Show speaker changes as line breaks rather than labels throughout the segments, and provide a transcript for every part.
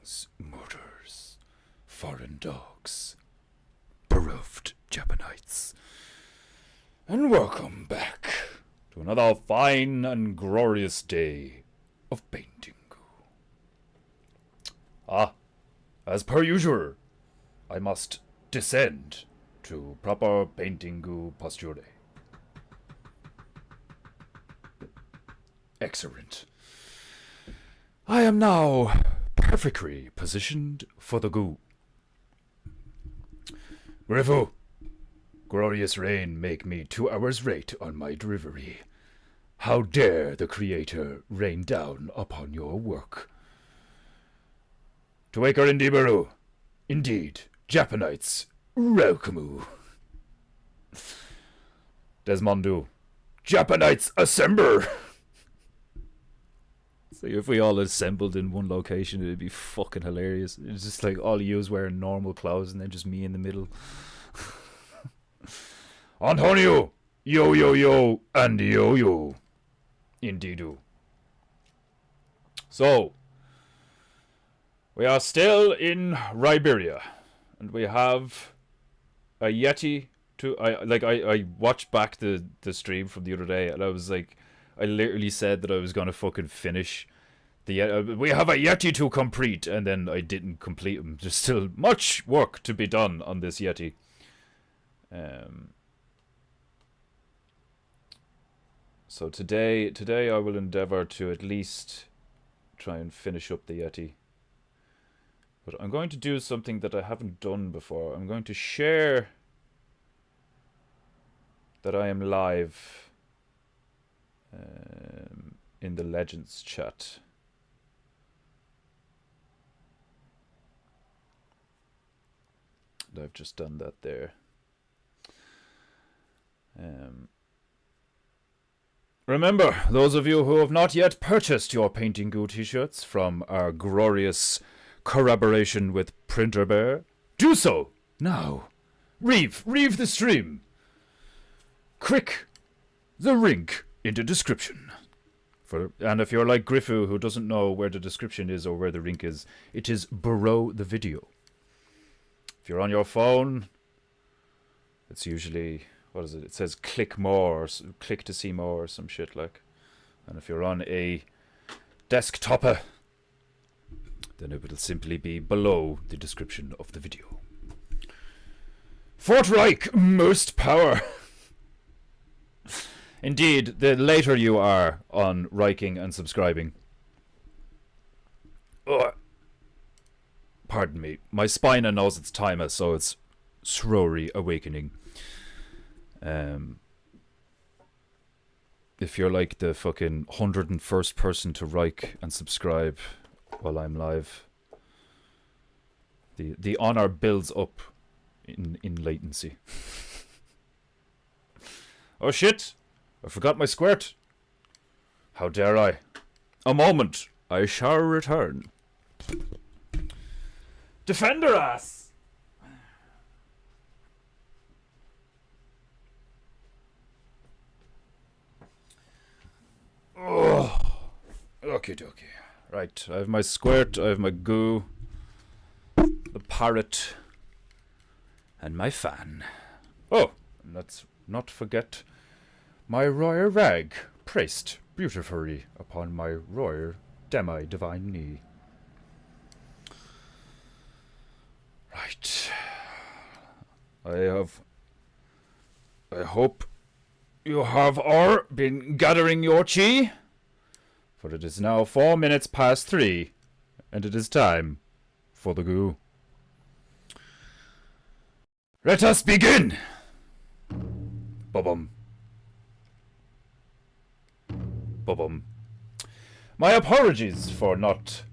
killings, murders, foreign dogs, beroved Japanites. And welcome back to another fine and glorious day of Paintingu. As per usual, I must descend to proper Paintingu posture. Excellent. I am now perfectly positioned for the goo. Grifu, glorious rain make me 2 hours late on my delivery. How dare the Creator rain down upon your work? Tuaker Indibaru, indeed, Japanites, welcome. Desmondu, Japanites assemble! So if we all assembled in one location, it'd be fucking hilarious. It's just like all yous wearing normal clothes and then just me in the middle. Antonio! Yo yo yo and yo yo. Indeedo. So, we are still in Riberia. And we have a Yeti to... I watched back the stream from the other day and I was like... I literally said that I was going to fucking finish the Yeti. We have a Yeti to complete, and then I didn't complete them. There's still much work to be done on this Yeti. So today I will endeavor to at least try and finish up the Yeti. But I'm going to do something that I haven't done before. I'm going to share that I am live in the Legends chat. And I've just done that there. Remember, those of you who have not yet purchased your Paintingu T-shirts from our glorious collaboration with Printer Bear, do so now. Reeve the stream. Click the link in the description. And if you're like Grifu, who doesn't know where the description is or where the link is, it is below the video. If you're on your phone, it's usually, what is it? It says click more, or click to see more, or some shit like. And if you're on a desktopper, then it will simply be below the description of the video. Fort Reich, most power. Indeed, the later you are on liking and subscribing. Pardon me. My spine knows its timer, so it's slowly awakening. If you're like the fucking 101st person to like and subscribe while I'm live, the honor builds up in latency. Oh shit! I forgot my squirt. How dare I? A moment. I shall return. Defender ass! Oh. Okie dokie. Right, I have my squirt, I have my goo, the parrot, and my fan. Oh, and let's not forget my royal rag, pressed beautifully upon my royal demi-divine knee. Right. I hope you have all been gathering your chi, for it is now 4 minutes past 3, and it is time for the goo. Let us begin! Ba-bum. Ba-bum. My apologies for not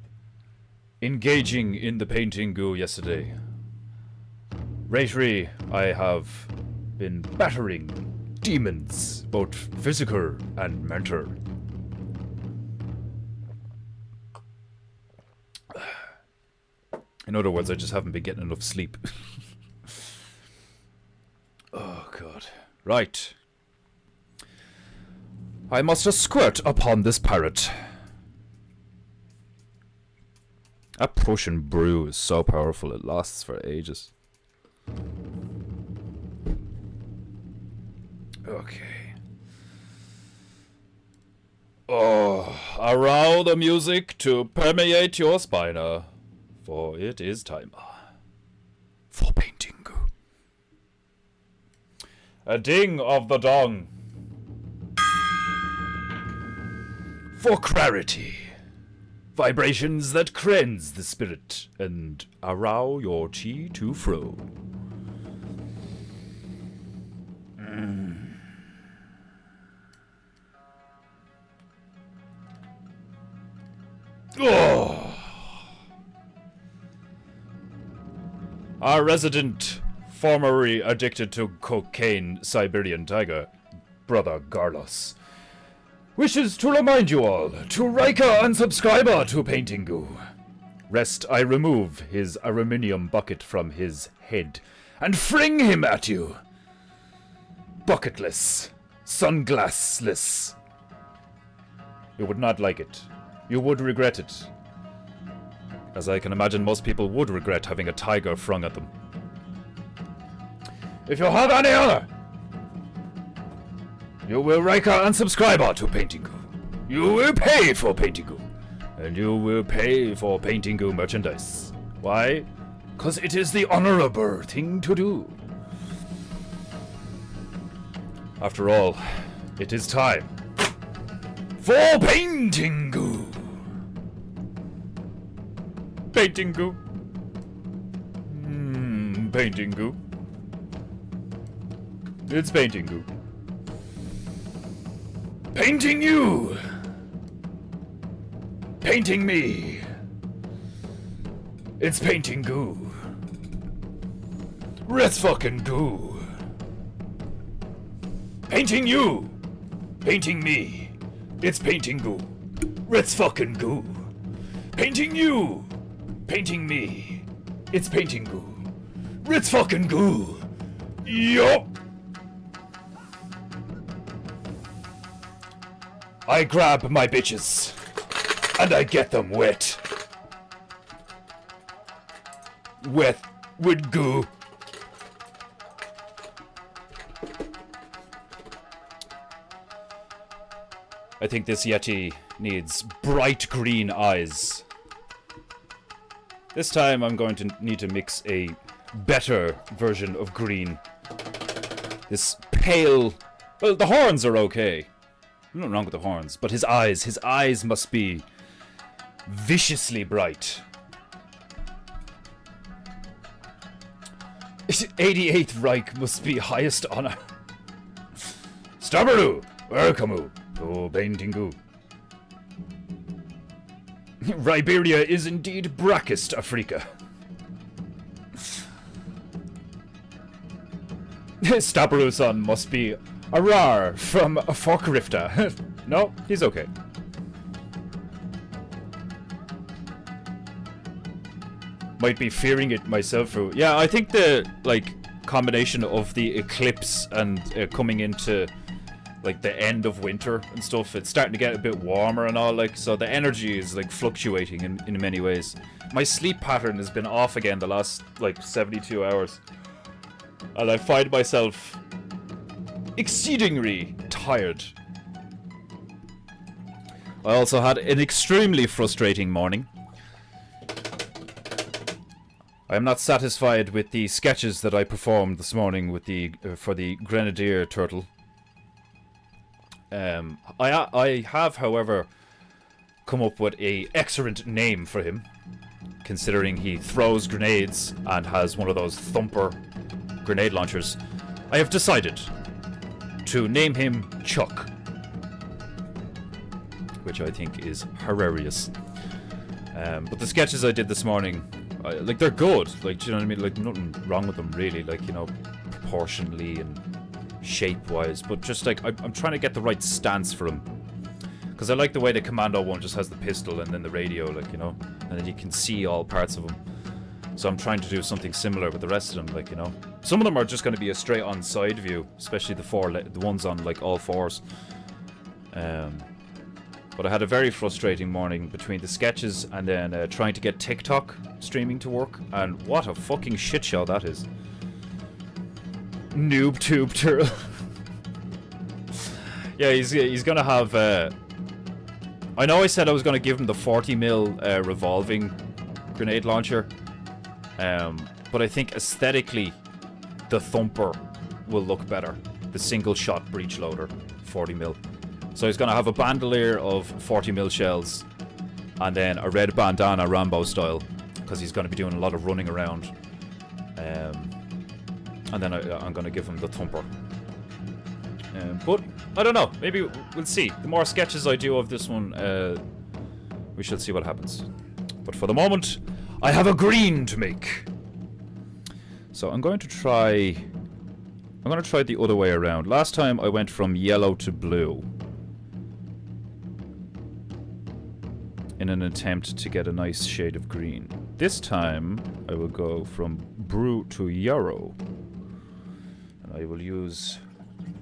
engaging in the Paintingu yesterday. Lately, I have been battering demons, both physical and mental. In other words, I just haven't been getting enough sleep. Oh, God. Right. I must squirt upon this parrot. That potion brew is so powerful, it lasts for ages. Okay. Oh, allow the music to permeate your spine, for it is time for painting. A ding of the dong. For clarity. Vibrations that cleanse the spirit and arouse your chi to flow. Oh. Our resident, formerly addicted to cocaine Siberian tiger, Brother Garlos, wishes to remind you all to Rika and subscriber to Paintingu. Rest I remove his aluminium bucket from his head and fling him at you. Bucketless, sunglassless. You would not like it. You would regret it. As I can imagine most people would regret having a tiger flung at them. If you have any honor, you will like and subscribe to Paintingu. You will pay for Paintingu. And you will pay for Paintingu merchandise. Why? Because it is the honorable thing to do. After all, it is time for Paintingu. Paintingu. Paintingu. It's Paintingu. Painting you. Painting me. It's Paintingu. Let's fucking go. Painting you. Painting me. It's Paintingu. Let's fucking go. Painting you. Painting me. It's Paintingu. Let's fucking go. Yup. I grab my bitches, and I get them wet. Wet with goo. I think this Yeti needs bright green eyes. This time I'm going to need to mix a better version of green. This pale... Well, the horns are okay. Nothing wrong with the horns, but his eyes must be viciously bright. 88th Reich must be highest honor. Stabaru, welcome to Paintingu. Riberia is indeed Brackest Africa. Stabaru-san must be a rar from a forkrifter. No, he's okay. Might be fearing it myself. Yeah, I think the combination of the eclipse and coming into the end of winter and stuff, it's starting to get a bit warmer and all, so the energy is fluctuating in many ways. My sleep pattern has been off again the last 72 hours, and I find myself exceedingly tired. I also had an extremely frustrating morning. I am not satisfied with the sketches that I performed this morning with the for the Grenadier Turtle. I have, however, come up with an excellent name for him, considering he throws grenades and has one of those thumper grenade launchers. I have decided to name him Chuck, which I think is hilarious. But the sketches I did this morning, they're good. Do you know what I mean? Nothing wrong with them really. Proportionally and shape-wise. But just I'm trying to get the right stance for him, because I like the way the commando one just has the pistol and then the radio, and then you can see all parts of him. So I'm trying to do something similar with the rest of them, Some of them are just going to be a straight-on side view, especially the ones on all fours. But I had a very frustrating morning between the sketches and then trying to get TikTok streaming to work. And what a fucking shit show that is. Noob tube turtle. Yeah, he's gonna have... I know I said I was gonna give him the 40mm revolving grenade launcher. But I think aesthetically, the Thumper will look better. The single shot breech loader, 40mm. So he's going to have a bandolier of 40mm shells and then a red bandana Rambo style because he's going to be doing a lot of running around. And then I'm going to give him the Thumper. But I don't know. Maybe we'll see. The more sketches I do of this one, we shall see what happens. But for the moment, I have a green to make. So I'm going to try the other way around. Last time I went from yellow to blue in an attempt to get a nice shade of green. This time I will go from brew to yarrow. And I will use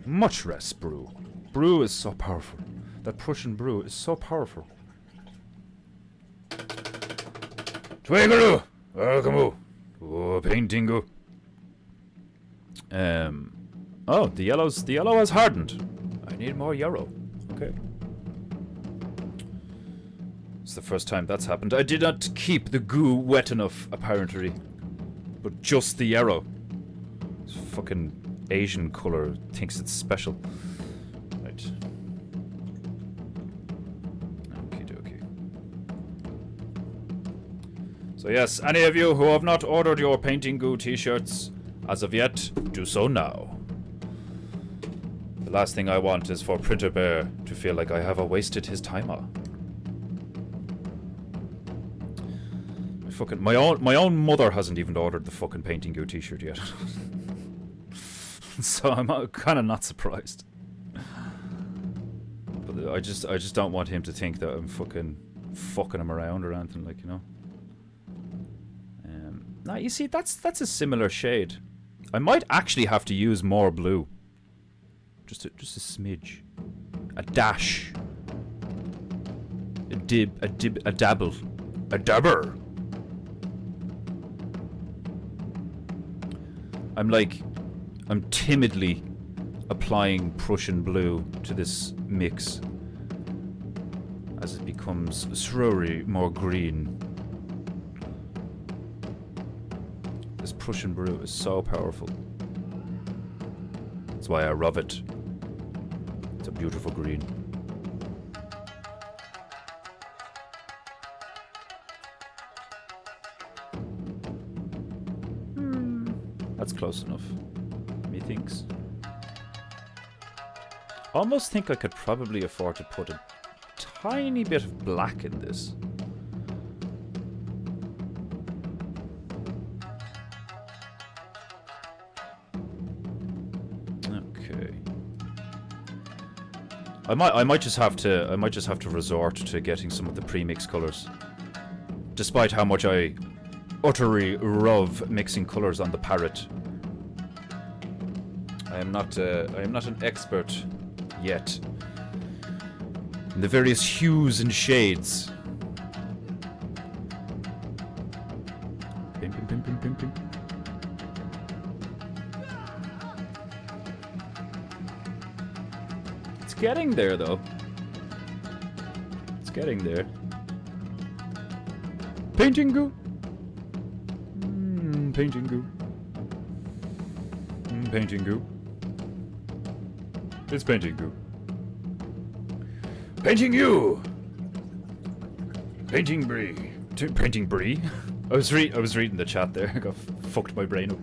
much less brew. Brew is so powerful. That Prussian brew is so powerful. Twiggeroo! Welcome to paintingu. Oh, the yellow has hardened. I need more yarrow. Okay. It's the first time that's happened. I did not keep the goo wet enough, apparently. But just the yarrow. This fucking Asian color thinks it's special. Right. Okie dokie. So yes, any of you who have not ordered your Painting Goo t-shirts as of yet, do so now. The last thing I want is for Printer Bear to feel like I have wasted his timer. My own mother hasn't even ordered the fucking Painting Goo t-shirt yet. So I'm kind of not surprised. But I just don't want him to think that I'm fucking him around or anything, like, you know. Now you see that's a similar shade. I might actually have to use more blue. Just a smidge. A dash. A dabble. A dabber. I'm timidly applying Prussian blue to this mix as it becomes slowly more green. This Prussian brew is so powerful. That's why I love it. It's a beautiful green. That's close enough, methinks. Almost think I could probably afford to put a tiny bit of black in this. I might just have to resort to getting some of the pre-mixed colors. Despite how much I utterly love mixing colors on the Parrot. I am not an expert yet in the various hues and shades. Pim, pim, pim, pim, pim, pim. It's getting there, though. It's getting there. Painting Goo. Painting Goo. Painting Goo. It's Painting Goo. Painting you. Painting Brie. Painting Brie. I was reading the chat there. I got fucked my brain up.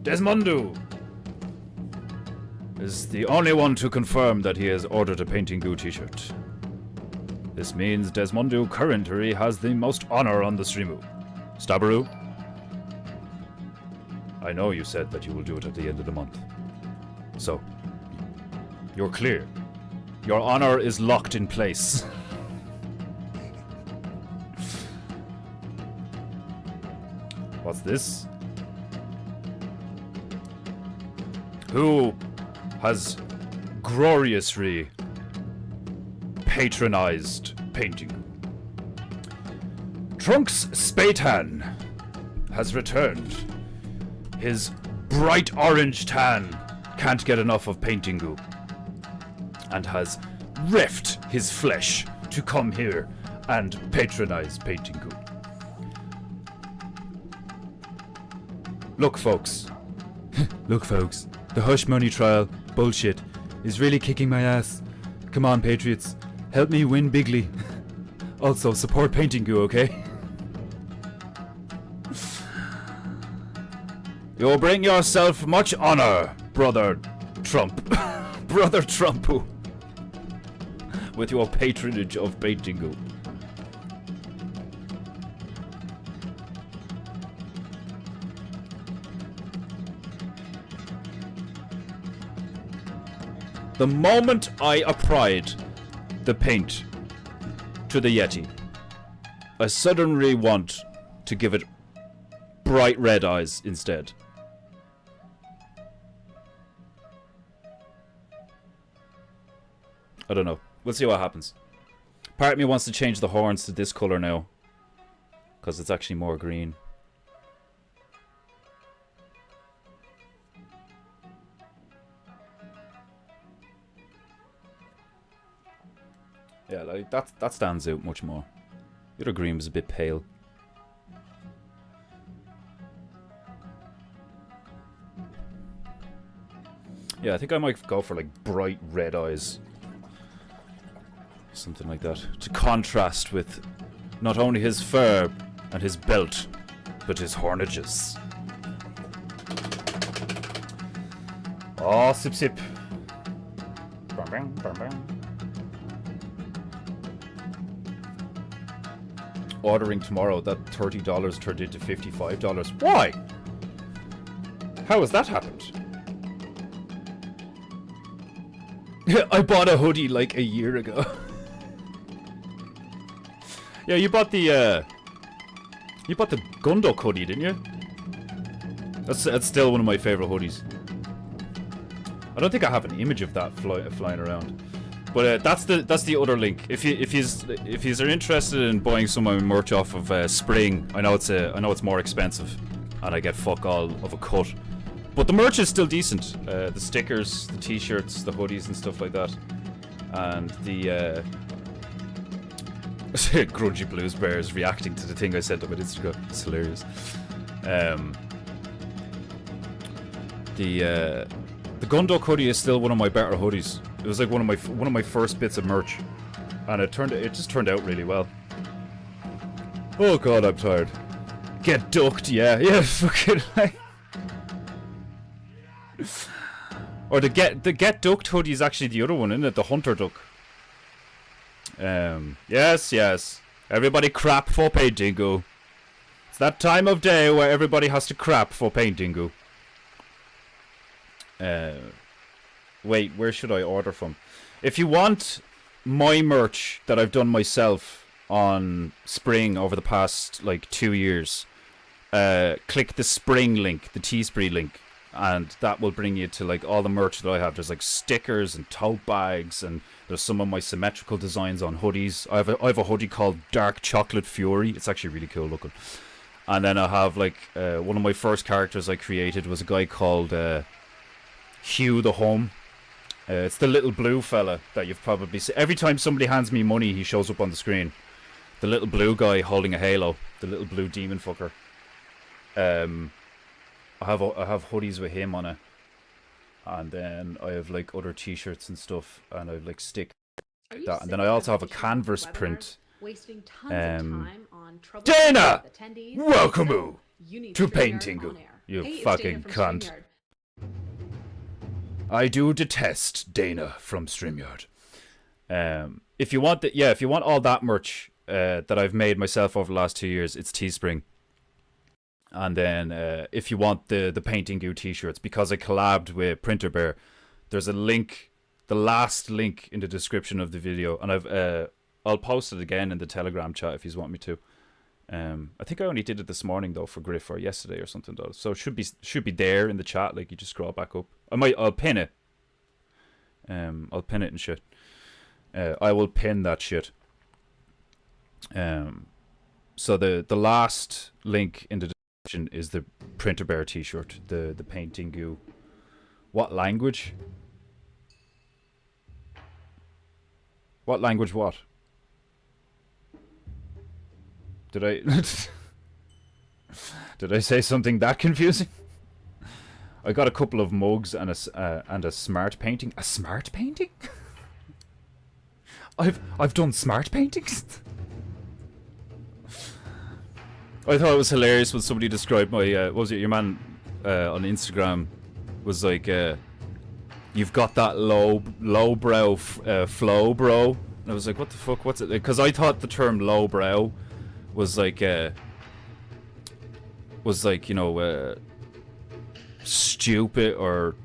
Desmondo is the only one to confirm that he has ordered a Painting Goo t-shirt. This means Desmondo currently has the most honor on the streamu. Stabaru, I know you said that you will do it at the end of the month. So, you're clear. Your honor is locked in place. What's this? who has gloriously patronized Painting. Trunks Spatan has returned. His bright orange tan can't get enough of Paintingu, and has reft his flesh to come here and patronize Paintingu. Look, folks. Look, folks. The hush money trial bullshit is really kicking my ass. Come on, Patriots. Help me win bigly. Also, support Paintingu, okay? You'll bring yourself much honor, Brother Trump. Brother Trumpu. With your patronage of Paintingu. The moment I applied the paint to the Yeti, I suddenly want to give it bright red eyes instead. I don't know. We'll see what happens. Part of me wants to change the horns to this color now, because it's actually more green. Yeah, like that stands out much more. The other green was a bit pale. Yeah, I think I might go for like bright red eyes. Something like that. To contrast with not only his fur and his belt, but his hornages. Oh, sip sip. Bang, bang, bang, bang. Ordering tomorrow, that $30 turned into $55. Why? How has that happened? I bought a hoodie like a year ago. Yeah, you bought the Gundok hoodie, didn't you? That's still one of my favorite hoodies. I don't think I have an image of that flying around. But that's the other link. If you are interested in buying some of my merch off of Spring, I know it's more expensive, and I get fuck all of a cut. But the merch is still decent. The stickers, the t-shirts, the hoodies, and stuff like that, and the Grungy Blues Bears reacting to the thing I sent up on Instagram. It's hilarious. The Gundok hoodie is still one of my better hoodies. It was like one of my first bits of merch, and it just turned out really well. Oh god, I'm tired. Get ducked, yeah, fucking like. Or the get ducked hoodie is actually the other one, isn't it? The hunter duck. Yes. Everybody crap for Paintingu. It's that time of day where everybody has to crap for Paintingu. Wait, where should I order from? If you want my merch that I've done myself on Spring over the past like 2 years, click the Spring link, the Teespring link, and that will bring you to like all the merch that I have. There's like stickers and tote bags, and there's some of my symmetrical designs on hoodies. I have a hoodie called Dark Chocolate Fury. It's actually really cool looking. And then I have like one of my first characters I created was a guy called Hugh the Home. It's the little blue fella that you've probably seen. Every time somebody hands me money, he shows up on the screen. The little blue guy holding a halo. The little blue demon fucker. I have hoodies with him on it. And then I have like other t-shirts and stuff. And I have like stick like that. And then I also have a canvas print.
Wasting tons of time on
Dana! Welcome to Paintingu, you fucking cunt. I do detest Dana from StreamYard. If you want all that merch that I've made myself over the last 2 years, it's Teespring. And then if you want the Paintingu t-shirts, because I collabed with Printer Bear, there's a link, the last link in the description of the video, and I'll post it again in the Telegram chat if you want me to. I think I only did it this morning though for Griff, or yesterday or something though. So it should be there in the chat. Like, you just scroll back up. I'll pin it. I'll pin it and shit. I will pin that shit. So the last link in the description is the Printer Bear t-shirt, the Paintingu. What language? What language what? Did I did I say something that confusing? I got a couple of mugs and a smart painting. A smart painting? I've done smart paintings. I thought it was hilarious when somebody described my what was it, your man on Instagram was like, you've got that low brow flow, bro. And I was like, what the fuck? What's it? Because I thought the term low brow was like you know, stupid, or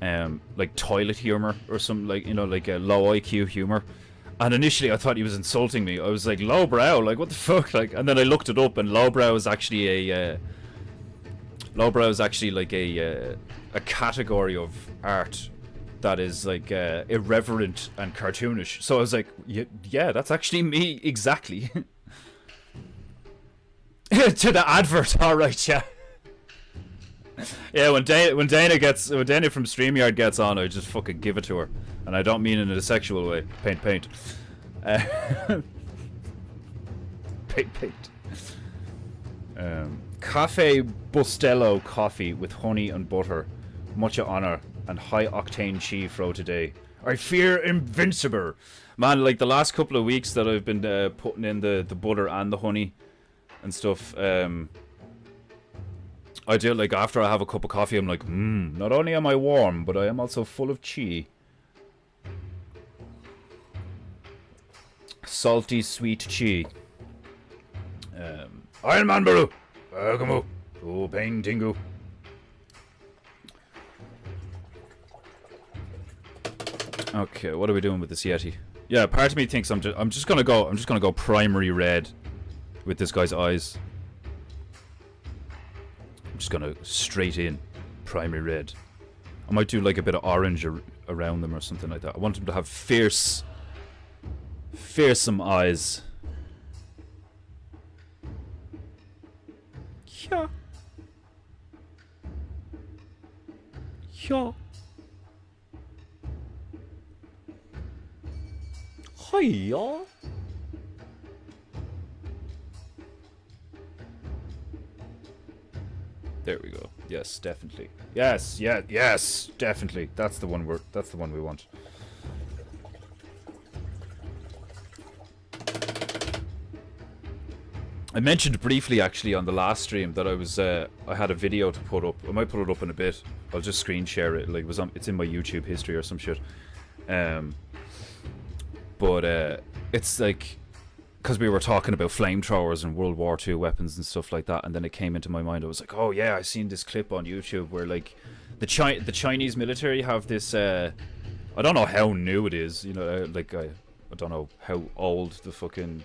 like toilet humor or something, like, you know, like a low IQ humor. And initially I thought he was insulting me. I was like, low brow, like what the fuck? Like, and then I looked it up, and low brow is actually a like a category of art that is like irreverent and cartoonish. So I was like, yeah, that's actually me exactly. To the advert, alright, yeah. Yeah, when Dana from StreamYard gets on, I just fucking give it to her. And I don't mean it in a sexual way. Paint. Paint. Cafe Bustelo coffee with honey and butter. Much honor and high octane cheese fro today. I fear invincible. Man, like the last couple of weeks that I've been putting in the butter and the honey and stuff, I do, like, after I have a cup of coffee, I'm like, not only am I warm, but I am also full of chi. Salty, sweet chi. Iron Man Baru! Welcome to Paintingu. Okay, what are we doing with this Yeti? Yeah, part of me thinks I'm just gonna go primary red with this guy's eyes. I'm just gonna straight in primary red. I might do like a bit of orange around them or something like that. I want him to have fearsome eyes. Yeah. Yeah. Hiya. There we go. Yes, definitely. Yes, yeah, yes, definitely. That's the one we want. I mentioned briefly actually on the last stream that I had a video to put up. I might put it up in a bit. I'll just screen share it. Like, it's in my YouTube history or some shit. But it's like, because we were talking about flamethrowers and World War II weapons and stuff like that, and then it came into my mind. I was like, oh yeah, I seen this clip on YouTube where like the Chinese military have this. I don't know how new it is. You know, like I don't know how old the fucking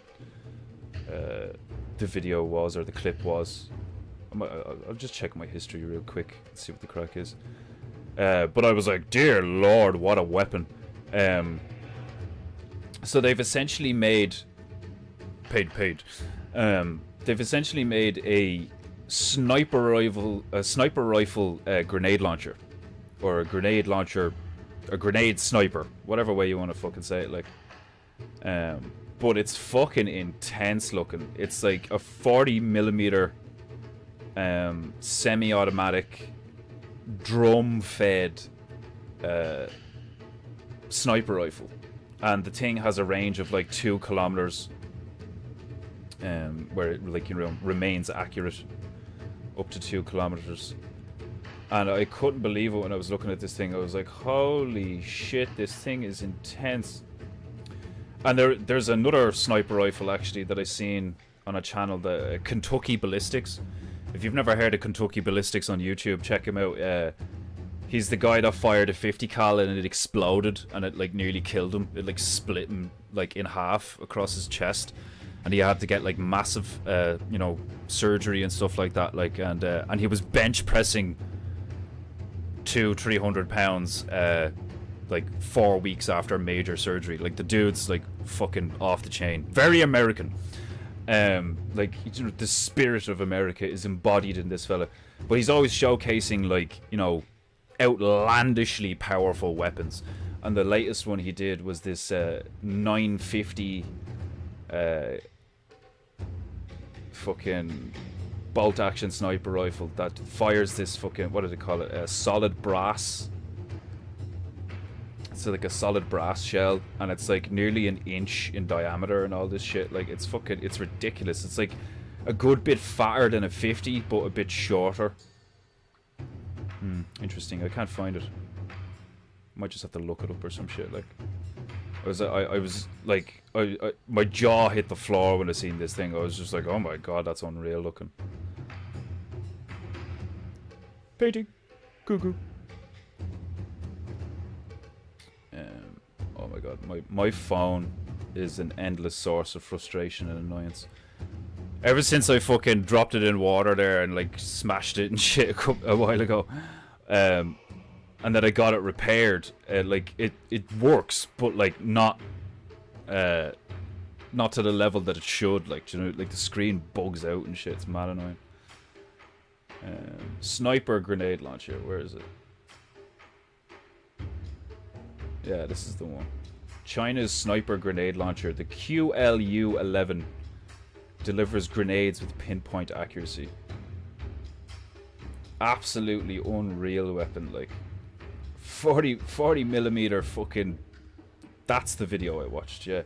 the video was or the clip was. I'll just check my history real quick and see what the crack is. But I was like, dear Lord, what a weapon. So they've essentially made they've essentially made a sniper rifle grenade launcher, or a grenade sniper, whatever way you want to fucking say it, like. But it's fucking intense looking. It's like a 40mm semi-automatic drum-fed sniper rifle, and the thing has a range of like 2 kilometers, where it, like, you know, remains accurate up to 2 kilometers. And I couldn't believe it when I was looking at this thing. I was like, holy shit, this thing is intense. And there's another sniper rifle actually that I seen on a channel, the Kentucky Ballistics. If you've never heard of Kentucky Ballistics on YouTube, check him out. He's the guy that fired a 50 cal and it exploded and it like nearly killed him. It like split him like in half across his chest. and he had to get like massive, you know, surgery and stuff like that. Like, and he was bench pressing 200-300 pounds, like 4 weeks after major surgery. Like the dude's like fucking off the chain. Very American. Like, you know, the spirit of America is embodied in this fella. But he's always showcasing, like, you know, outlandishly powerful weapons. And the latest one he did was this 950 fucking bolt action sniper rifle that fires this fucking, what do they call it, solid brass. So like a solid brass shell, and it's like nearly an inch in diameter and all this shit. Like, it's fucking, it's ridiculous. It's like a good bit fatter than a 50, but a bit shorter. Interesting. I can't find it. Might just have to look it up or some shit. Like, I was like, my jaw hit the floor when I seen this thing. I was just like, oh my god, that's unreal looking. Painting. Cuckoo. Oh my god, my phone is an endless source of frustration and annoyance. Ever since I fucking dropped it in water there and like smashed it and shit a while ago, and then I got it repaired. Like it works, but like not to the level that it should. Like, you know, like the screen bugs out and shit. It's mad annoying. Sniper grenade launcher. Where is it? Yeah, this is the one. China's sniper grenade launcher, the QLU-11, delivers grenades with pinpoint accuracy. Absolutely unreal weapon, like 40 millimeter fucking. That's the video I watched. Yeah,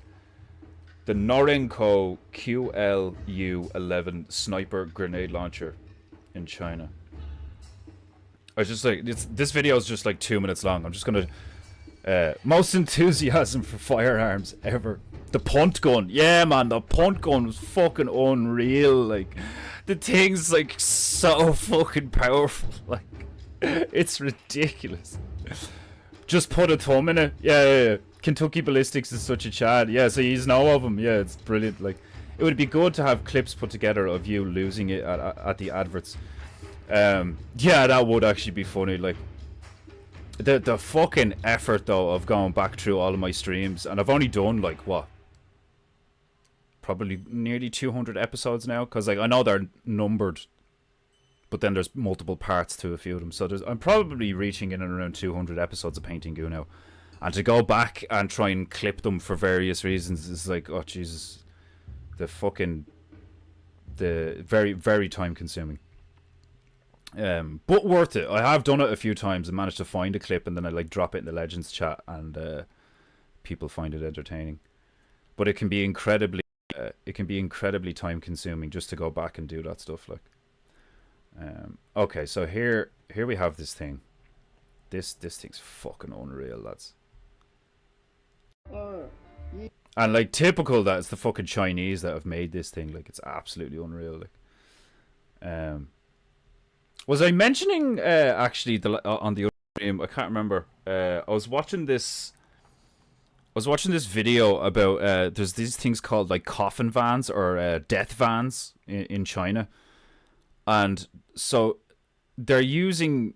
the Norinco QLU-11 sniper grenade launcher in China. I was just like, this video is just like 2 minutes long. I'm just gonna. Most enthusiasm for firearms ever. The punt gun. Yeah, man, the punt gun was fucking unreal. Like, the thing's like so fucking powerful. Like, it's ridiculous. Just put a thumb in it. Yeah. Kentucky Ballistics is such a chad. Yeah, so you know of him. Yeah, it's brilliant. Like, it would be good to have clips put together of you losing it at the adverts. Yeah, that would actually be funny. Like, the fucking effort though of going back through all of my streams, and I've only done like what, probably nearly 200 episodes now, because like I know they're numbered, but then there's multiple parts to a few of them, so I'm probably reaching in and around 200 episodes of Painting Goo now, and to go back and try and clip them for various reasons is like, oh Jesus, the very, very time consuming. But worth it. I have done it a few times and managed to find a clip, and then I like drop it in the Legends chat, and people find it entertaining. But it can be incredibly time consuming just to go back and do that stuff. Like, okay, so here we have this thing. This thing's fucking unreal, lads. And like, typical that it's the fucking Chinese that have made this thing. Like, it's absolutely unreal. Like, was I mentioning actually on the other stream? I can't remember. I was watching this video about there's these things called like coffin vans or death vans in China, and so they're using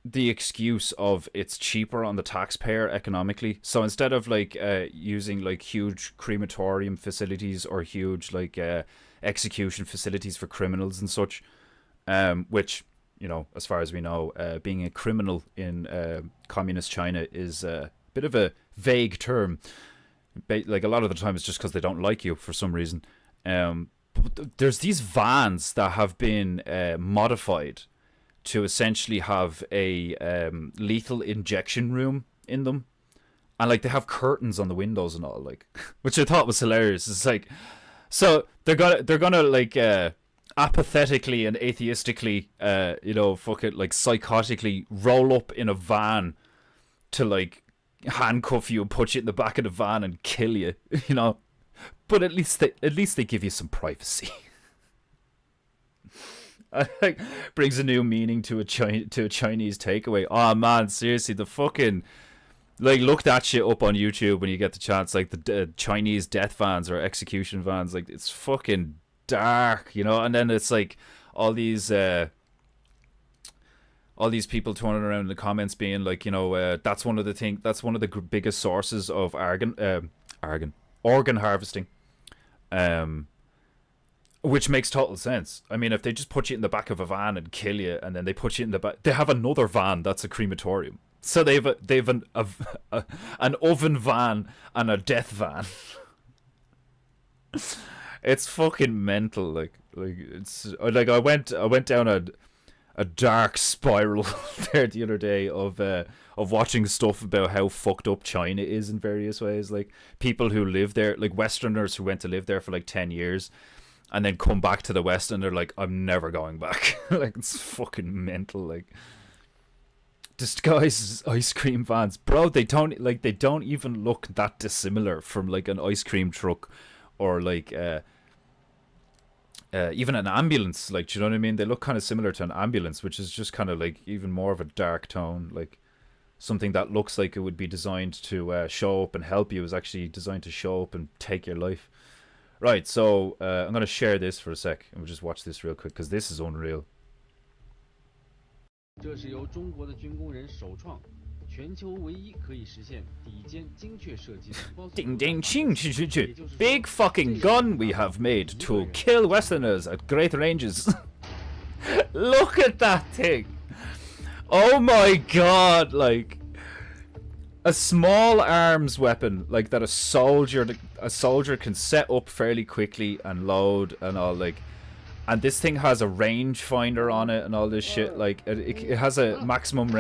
the excuse of it's cheaper on the taxpayer economically. So instead of like using like huge crematorium facilities or huge like execution facilities for criminals and such. Which, you know, as far as we know, being a criminal in communist China is a bit of a vague term. Like, a lot of the time it's just because they don't like you for some reason. But there's these vans that have been modified to essentially have a lethal injection room in them. And like, they have curtains on the windows and all, like, which I thought was hilarious. It's like, so they're gonna like apathetically and atheistically, you know, fucking like psychotically roll up in a van to like handcuff you and put you in the back of the van and kill you, you know. But at least they give you some privacy. I think brings a new meaning to a Chinese takeaway. Oh man, seriously, the fucking Like, look that shit up on YouTube when you get the chance. Like, the Chinese death vans or execution vans. Like, it's fucking dark, you know? And then it's like all these people turning around in the comments being like, you know, that's one of the biggest sources of organ harvesting. Which makes total sense. I mean, if they just put you in the back of a van and kill you, and then they put you in the back, they have another van that's a crematorium. So they've an oven van and a death van. It's fucking mental. Like it's like I went down a dark spiral there the other day of watching stuff about how fucked up China is in various ways. Like people who live there, like Westerners who went to live there for like 10 years. And then come back to the West and they're like, I'm never going back. Like, it's fucking mental. Like, disguised ice cream vans. Bro, they don't even look that dissimilar from, like, an ice cream truck or, like, even an ambulance. Like, do you know what I mean? They look kind of similar to an ambulance, which is just kind of, like, even more of a dark tone. Like, something that looks like it would be designed to show up and help you is actually designed to show up and take your life. Right, so I'm going to share this for a sec, and we'll just watch this real quick, because this is unreal.
这是由中国的军工人首创，全球唯一可以实现底尖精确设计的高速。
Ding ding ching ching ching ching. Big fucking gun we have made to kill Westerners at great ranges. Look at that thing! Oh my god, like... A small arms weapon, like that a soldier can set up fairly quickly and load and all, like, and this thing has a rangefinder on it and all this shit. Like it has a maximum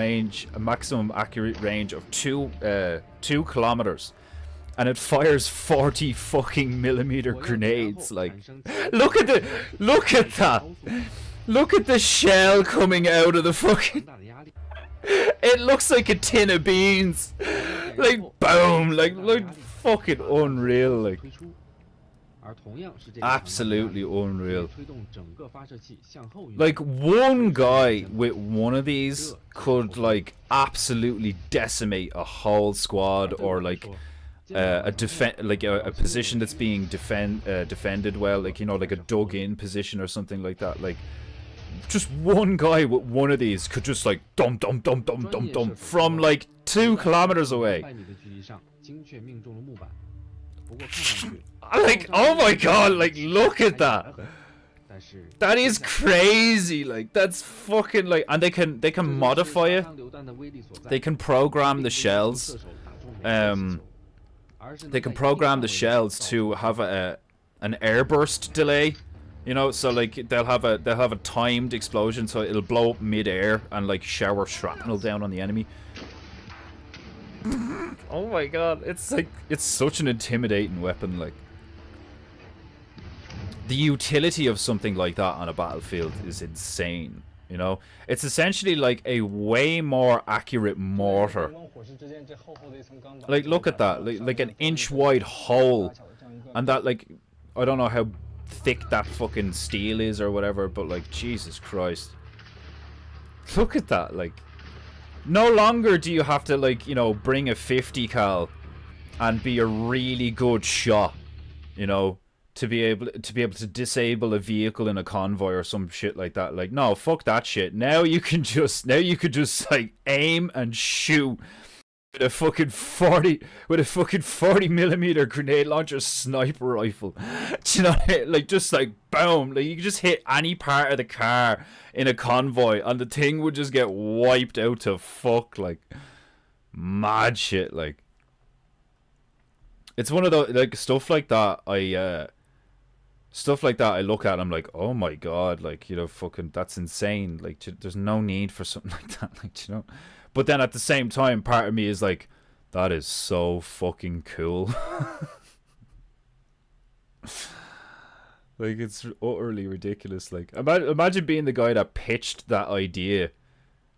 accurate range of 2 kilometers, and it fires 40 fucking millimeter grenades. Like, look at that! Look at the shell coming out of the fucking. It looks like a tin of beans. Like, boom, like fucking unreal, like. Absolutely unreal. Like, one guy with one of these could, like, absolutely decimate a whole squad, or like a position that's being defended well, like, you know, like a dug in position or something like that. Like, just one guy with one of these could just, like, dum dum dum dum dum dum from like 2 kilometers away. Like, oh my god, like, look at that. That is crazy. Like, that's fucking, like, and they can modify it. They can program the shells. They can program the shells to have an airburst delay. You know, so like they'll have a timed explosion, so it'll blow up mid-air and like shower shrapnel down on the enemy. Oh my god, it's like, it's such an intimidating weapon. Like, the utility of something like that on a battlefield is insane. You know, it's essentially like a way more accurate mortar. Like, look at that, like an inch wide hole, and that, like, I don't know how thick that fucking steel is or whatever, but like, Jesus Christ, look at that. Like, no longer do you have to, like, you know, bring a 50 cal and be a really good shot, you know, to be able to disable a vehicle in a convoy or some shit like that. Like, no, fuck that shit. Now you can just like aim and shoot with a fucking 40 millimeter grenade launcher sniper rifle. Do you know what I mean? Like, just like boom, like you can just hit any part of the car in a convoy and the thing would just get wiped out to fuck. Like, mad shit. Like, it's one of those, like, stuff like that I look at and I'm like, oh my god, like, you know, fucking, that's insane. Like, there's no need for something like that, like, you know. But then at the same time, part of me is like, that is so fucking cool. Like, it's utterly ridiculous. Like, imagine being the guy that pitched that idea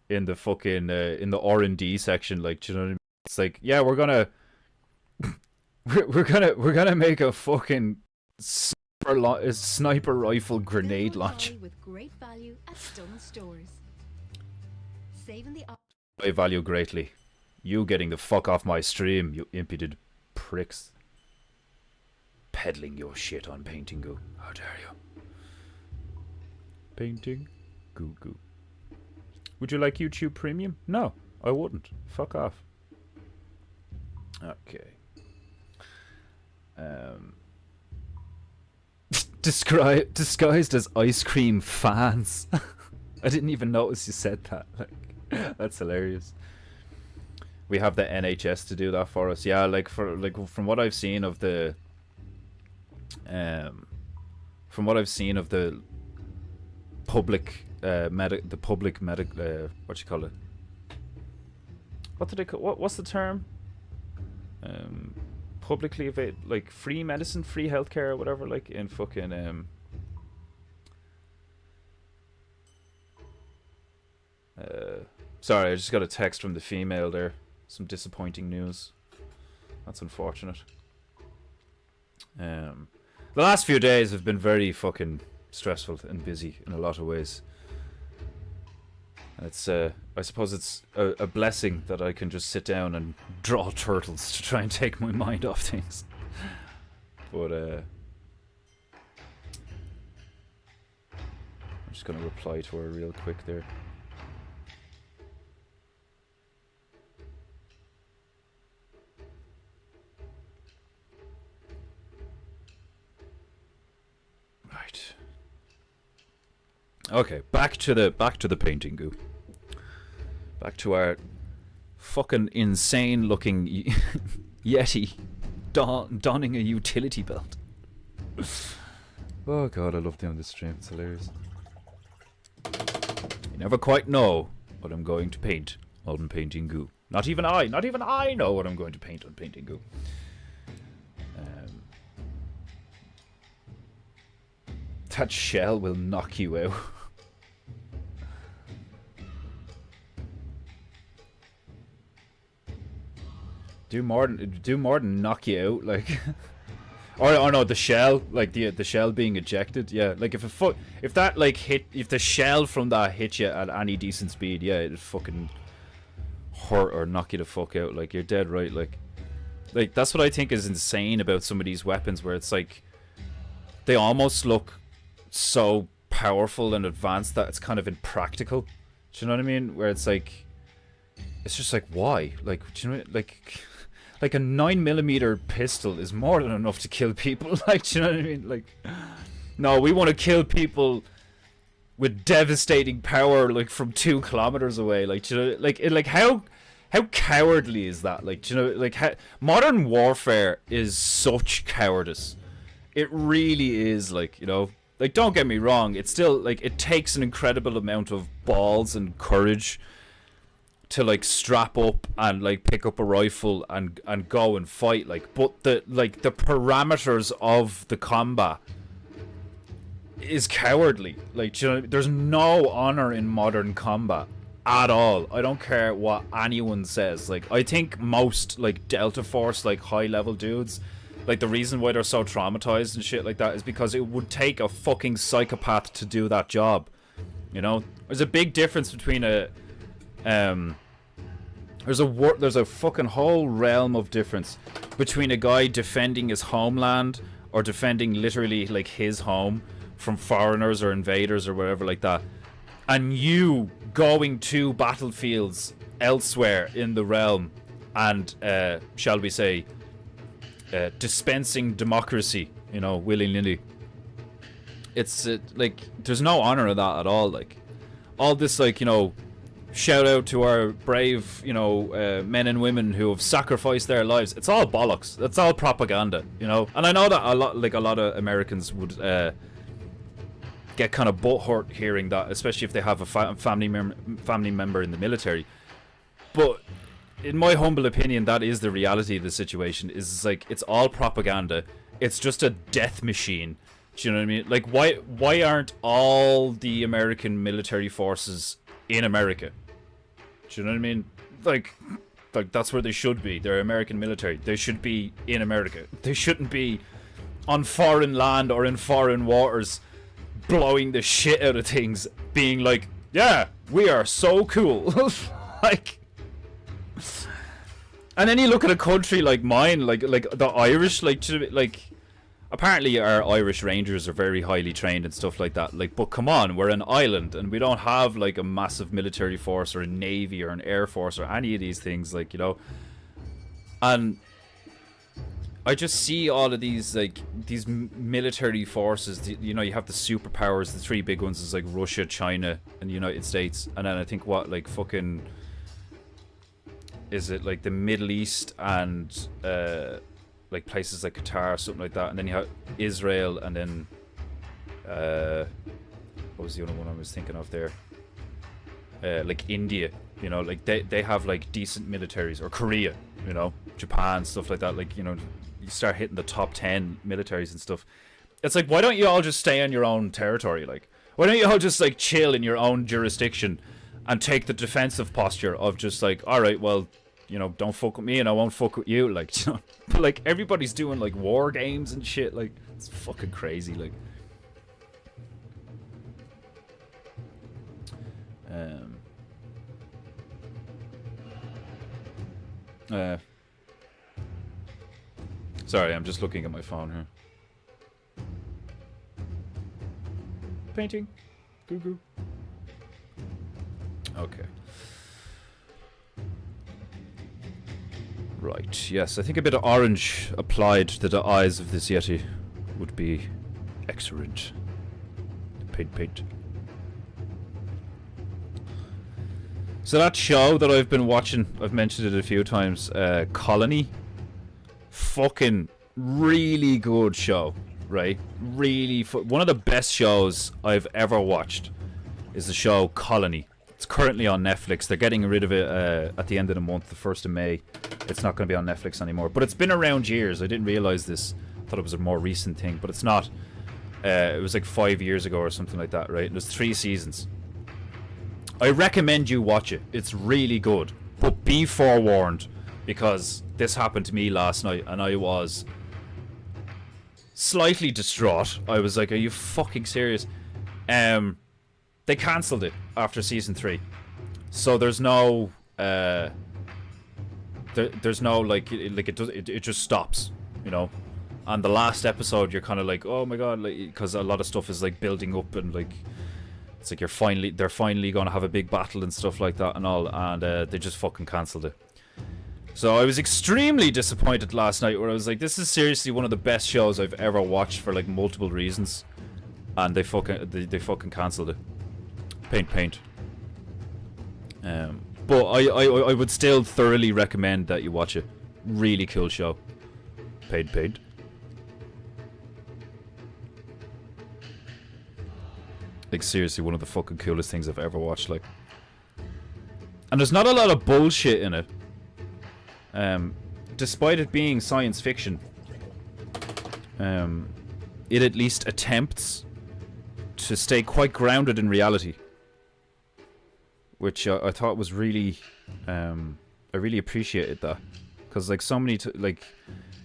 in the fucking in the R&D section. Like, do you know what I mean? It's like, yeah, we're gonna make a fucking sniper rifle grenade launcher.
With great value at Stone stores. Saving the
I value greatly. You getting the fuck off my stream, you impudent pricks. Peddling your shit on Painting Goo. How dare you? Painting Goo Goo. Would you like YouTube Premium? No, I wouldn't. Fuck off. Okay. Disguised as ice cream fans. I didn't even notice you said that. Like, that's hilarious. We have the NHS to do that for us. Yeah, like from what I've seen of the public what you call it? What do they call? What's the term? Publicly available, like free medicine, free healthcare, or whatever. Like in fucking sorry, I just got a text from the female there. Some disappointing news. That's unfortunate. The last few days have been very fucking stressful and busy in a lot of ways. And it's I suppose it's a blessing that I can just sit down and draw turtles to try and take my mind off things. But I'm just gonna reply to her real quick there. Right. Okay, back to the Painting Goo. Back to our fucking insane looking Yeti donning a utility belt. Oh god, I love doing this stream, it's hilarious. You never quite know what I'm going to paint on Painting Goo. Not even I know what I'm going to paint on Painting Goo. That shell will knock you out. Do more than knock you out, like. or no, the shell, like the shell being ejected. Yeah, like if the shell from that hit you at any decent speed, yeah, it'd fucking hurt or knock you the fuck out. Like, you're dead right. Like that's what I think is insane about some of these weapons, where it's like they almost look so powerful and advanced that it's kind of impractical. Do you know what I mean? Where it's like, it's just like, why? Like, do you know, like a 9mm pistol is more than enough to kill people. Like, do you know what I mean? Like, no, we want to kill people with devastating power, like from 2 kilometers away. Like, do you know, like how cowardly is that? Like, do you know, like modern warfare is such cowardice. It really is. Like, you know. Like, don't get me wrong, it's still, like, it takes an incredible amount of balls and courage to, like, strap up and, like, pick up a rifle and go and fight, like, but the parameters of the combat is cowardly. Like, you know, there's no honor in modern combat at all. I don't care what anyone says. Like, I think most, like, Delta Force, like, high-level dudes, like, the reason why they're so traumatized and shit like that is because it would take a fucking psychopath to do that job. You know? There's a big difference between there's a fucking whole realm of difference between a guy defending his homeland or defending literally, like, his home from foreigners or invaders or whatever like that, and you going to battlefields elsewhere in the realm and, shall we say, dispensing democracy, you know, willy-nilly. It's like, there's no honor in that at all. Like, all this, like, you know, shout out to our brave, you know, men and women who have sacrificed their lives. It's all bollocks. That's all propaganda, you know. And I know that a lot of Americans would get kind of butthurt hearing that, especially if they have a family member in the military. But in my humble opinion, that is the reality of the situation. Is like, it's all propaganda. It's just a death machine. Do you know what I mean? Like, why aren't all the American military forces in America? Do you know what I mean? Like that's where they should be. They're American military. They should be in America. They shouldn't be on foreign land or in foreign waters blowing the shit out of things, being like, yeah, we are so cool. Like, And then you look at a country like mine, like the Irish, like apparently our Irish Rangers are very highly trained and stuff like that. Like, but come on, we're an island and we don't have like a massive military force or a navy or an air force or any of these things, like, you know. And I just see all of these, like, these military forces. You know, you have the superpowers. The three big ones is like Russia, China, and the United States. And then I think what, like, fucking, is it like the Middle East and like places like Qatar, something like that. And then you have Israel, and then what was the other one I was thinking of there? Like India. You know, like they have like decent militaries, or Korea. You know, Japan, stuff like that. Like, you know, you start hitting the top 10 militaries and stuff. It's like, why don't you all just stay on your own territory? Like, why don't you all just like chill in your own jurisdiction and take the defensive posture of just like, all right, well, you know, don't fuck with me and I won't fuck with you. Like, you know, but like everybody's doing like war games and shit. Like, it's fucking crazy. Like, sorry, I'm just looking at my phone here. Painting. Goo goo. Okay. Right, yes, I think a bit of orange applied to the eyes of this Yeti would be excellent. Paint. So that show that I've been watching, I've mentioned it a few times, Colony. Fucking really good show, right? Really, one of the best shows I've ever watched is the show Colony. It's currently on Netflix. They're getting rid of it at the end of the month, the 1st of May. It's not going to be on Netflix anymore. But it's been around years. I didn't realize this. I thought it was a more recent thing, but it's not. It was like 5 years ago or something like that, right? And there's 3 seasons. I recommend you watch it. It's really good. But be forewarned, because this happened to me last night and I was slightly distraught. I was like, are you fucking serious? They cancelled it after season 3. So there's no there's no like it just stops, you know. And the last episode you're kind of like, oh my god, like, because a lot of stuff is like building up and like it's like they're finally going to have a big battle and stuff like that and all, and they just fucking cancelled it. So I was extremely disappointed last night, where I was like, this is seriously one of the best shows I've ever watched for like multiple reasons, and they fucking cancelled it. Paint. But I would still thoroughly recommend that you watch it. Really cool show. Paint. Like, seriously, one of the fucking coolest things I've ever watched, like. And there's not a lot of bullshit in it. Despite it being science fiction, it at least attempts to stay quite grounded in reality, which I thought was really, I really appreciated that, because like so many, like,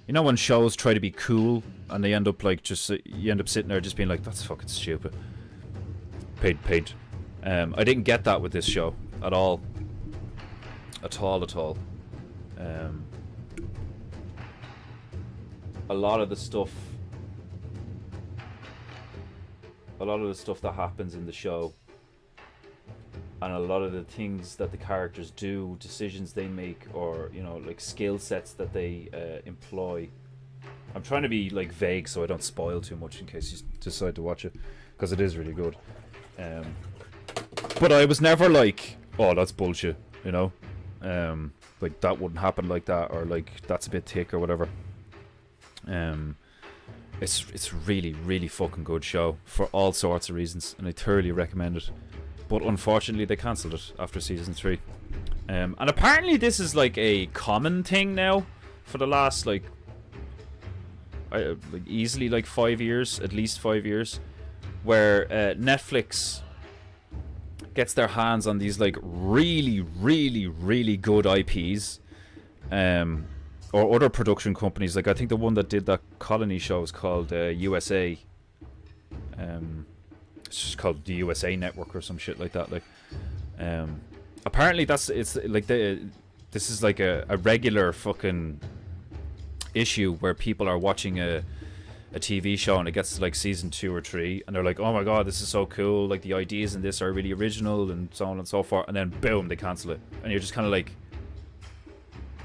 you know, when shows try to be cool and they end up like you end up sitting there just being like, that's fucking stupid. Paid. I didn't get that with this show at all. At all. A lot of the stuff that happens in the show, and a lot of the things that the characters do, decisions they make, or, you know, like skill sets that they employ. I'm trying to be like vague so I don't spoil too much in case you decide to watch it, because it is really good. But I was never like, oh, that's bullshit, you know. Like, that wouldn't happen like that, or like, that's a bit thick or whatever. It's really, really fucking good show for all sorts of reasons, and I thoroughly recommend it. But unfortunately they cancelled it after season 3. And apparently this is like a common thing now for the last like easily like 5 years, at least 5 years, where Netflix gets their hands on these like really, really, really good IPs, or other production companies. Like, I think the one that did that Colony show is called USA. It's just called the USA Network or some shit like that. Like, apparently it's like the this is like a regular fucking issue where people are watching a TV show and it gets to like season 2 or 3 and they're like, oh my god, this is so cool, like the ideas in this are really original and so on and so forth, and then boom, they cancel it, and you're just kind of like,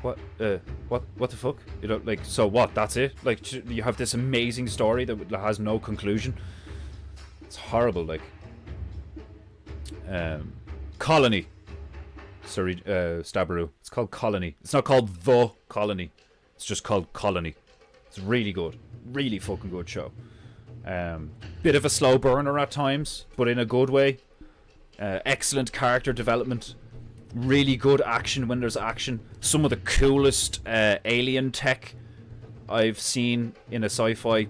what the fuck, you know, like, so what, that's it, like you have this amazing story that has no conclusion. It's horrible. Like Colony, sorry, Stabaru, it's called Colony, it's not called The Colony, it's just called Colony. It's really good, really fucking good show. Bit of a slow burner at times, but in a good way. Excellent character development, really good action when there's action. Some of the coolest alien tech I've seen in a sci-fi,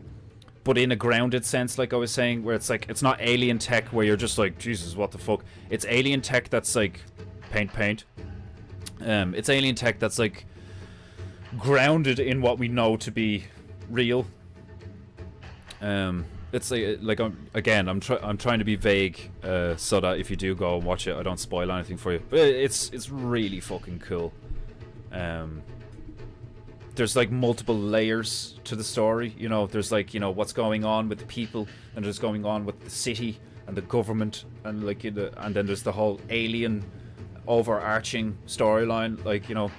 but in a grounded sense, like I was saying, where it's like, it's not alien tech where you're just like, Jesus, what the fuck. It's alien tech that's like paint. It's alien tech that's like grounded in what we know to be real. It's like I'm trying to be vague, so that if you do go and watch it, I don't spoil anything for you. But it's really fucking cool. There's like multiple layers to the story. You know, there's like, you know, what's going on with the people, and there's going on with the city and the government, and like, and then there's the whole alien overarching storyline, like, you know.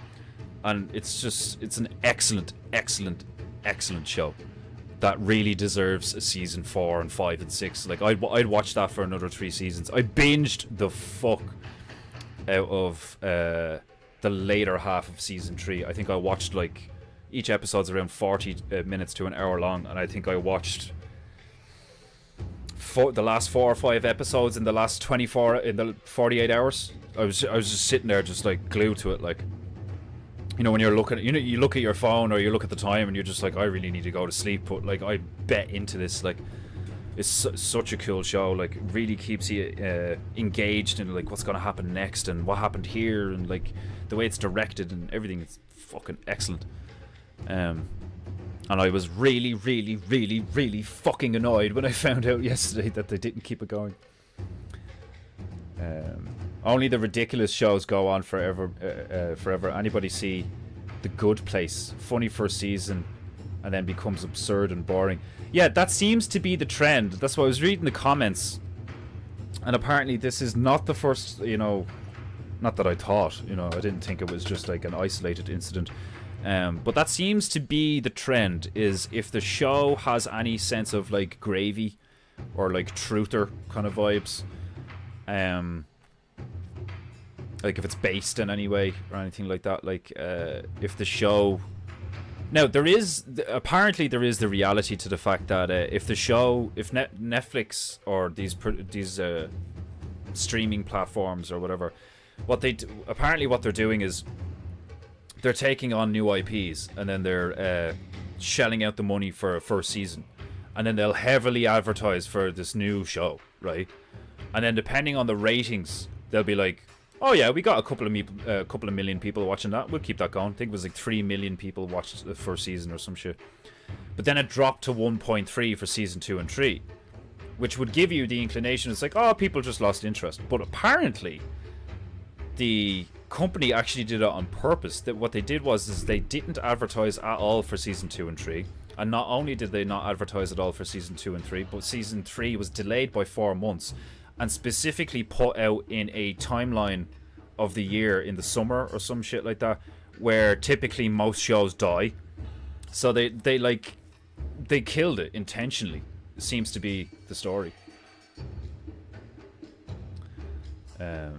And it's an excellent show that really deserves a season 4 and 5 and 6. Like, I'd watch that for another 3 seasons. I binged the fuck out of the later half of season 3. I think I watched, like, each episode's around 40 minutes to an hour long, and I think I watched the last 4 or 5 episodes in the last 48 hours. I was just sitting there, just like glued to it, like. You know, when you're looking, you know, you look at your phone or you look at the time and you're just like, I really need to go to sleep. But like, I bet into this. Like, it's such a cool show. Like, really keeps you engaged in like what's going to happen next and what happened here, and like the way it's directed and everything. It's fucking excellent. And I was really fucking annoyed when I found out yesterday that they didn't keep it going. Only the ridiculous shows go on forever. Anybody see The Good Place? Funny first season, and then becomes absurd and boring. Yeah, that seems to be the trend. That's why I was reading the comments, and apparently this is not the first. You know, not that I thought. You know, I didn't think it was just like an isolated incident. But that seems to be the trend. Is if the show has any sense of like gravy, or like truther kind of vibes. Like if it's based in any way or anything like that, like if the show, now apparently there is the reality to the fact that if the show, if Netflix or these streaming platforms or whatever, what they're doing is they're taking on new IPs and then they're shelling out the money for a first season, and then they'll heavily advertise for this new show, right? And then depending on the ratings, they'll be like, oh yeah, we got a couple of million people watching that. We'll keep that going. I think it was like 3 million people watched the first season or some shit. But then it dropped to 1.3 for season 2 and 3, which would give you the inclination. It's like, oh, people just lost interest. But apparently, the company actually did it on purpose. That what they did was they didn't advertise at all for season 2 and 3. And not only did they not advertise at all for season 2 and 3, but season 3 was delayed by 4 months. And specifically put out in a timeline of the year in the summer or some shit like that, where typically most shows die. So they killed it intentionally. It seems to be the story. The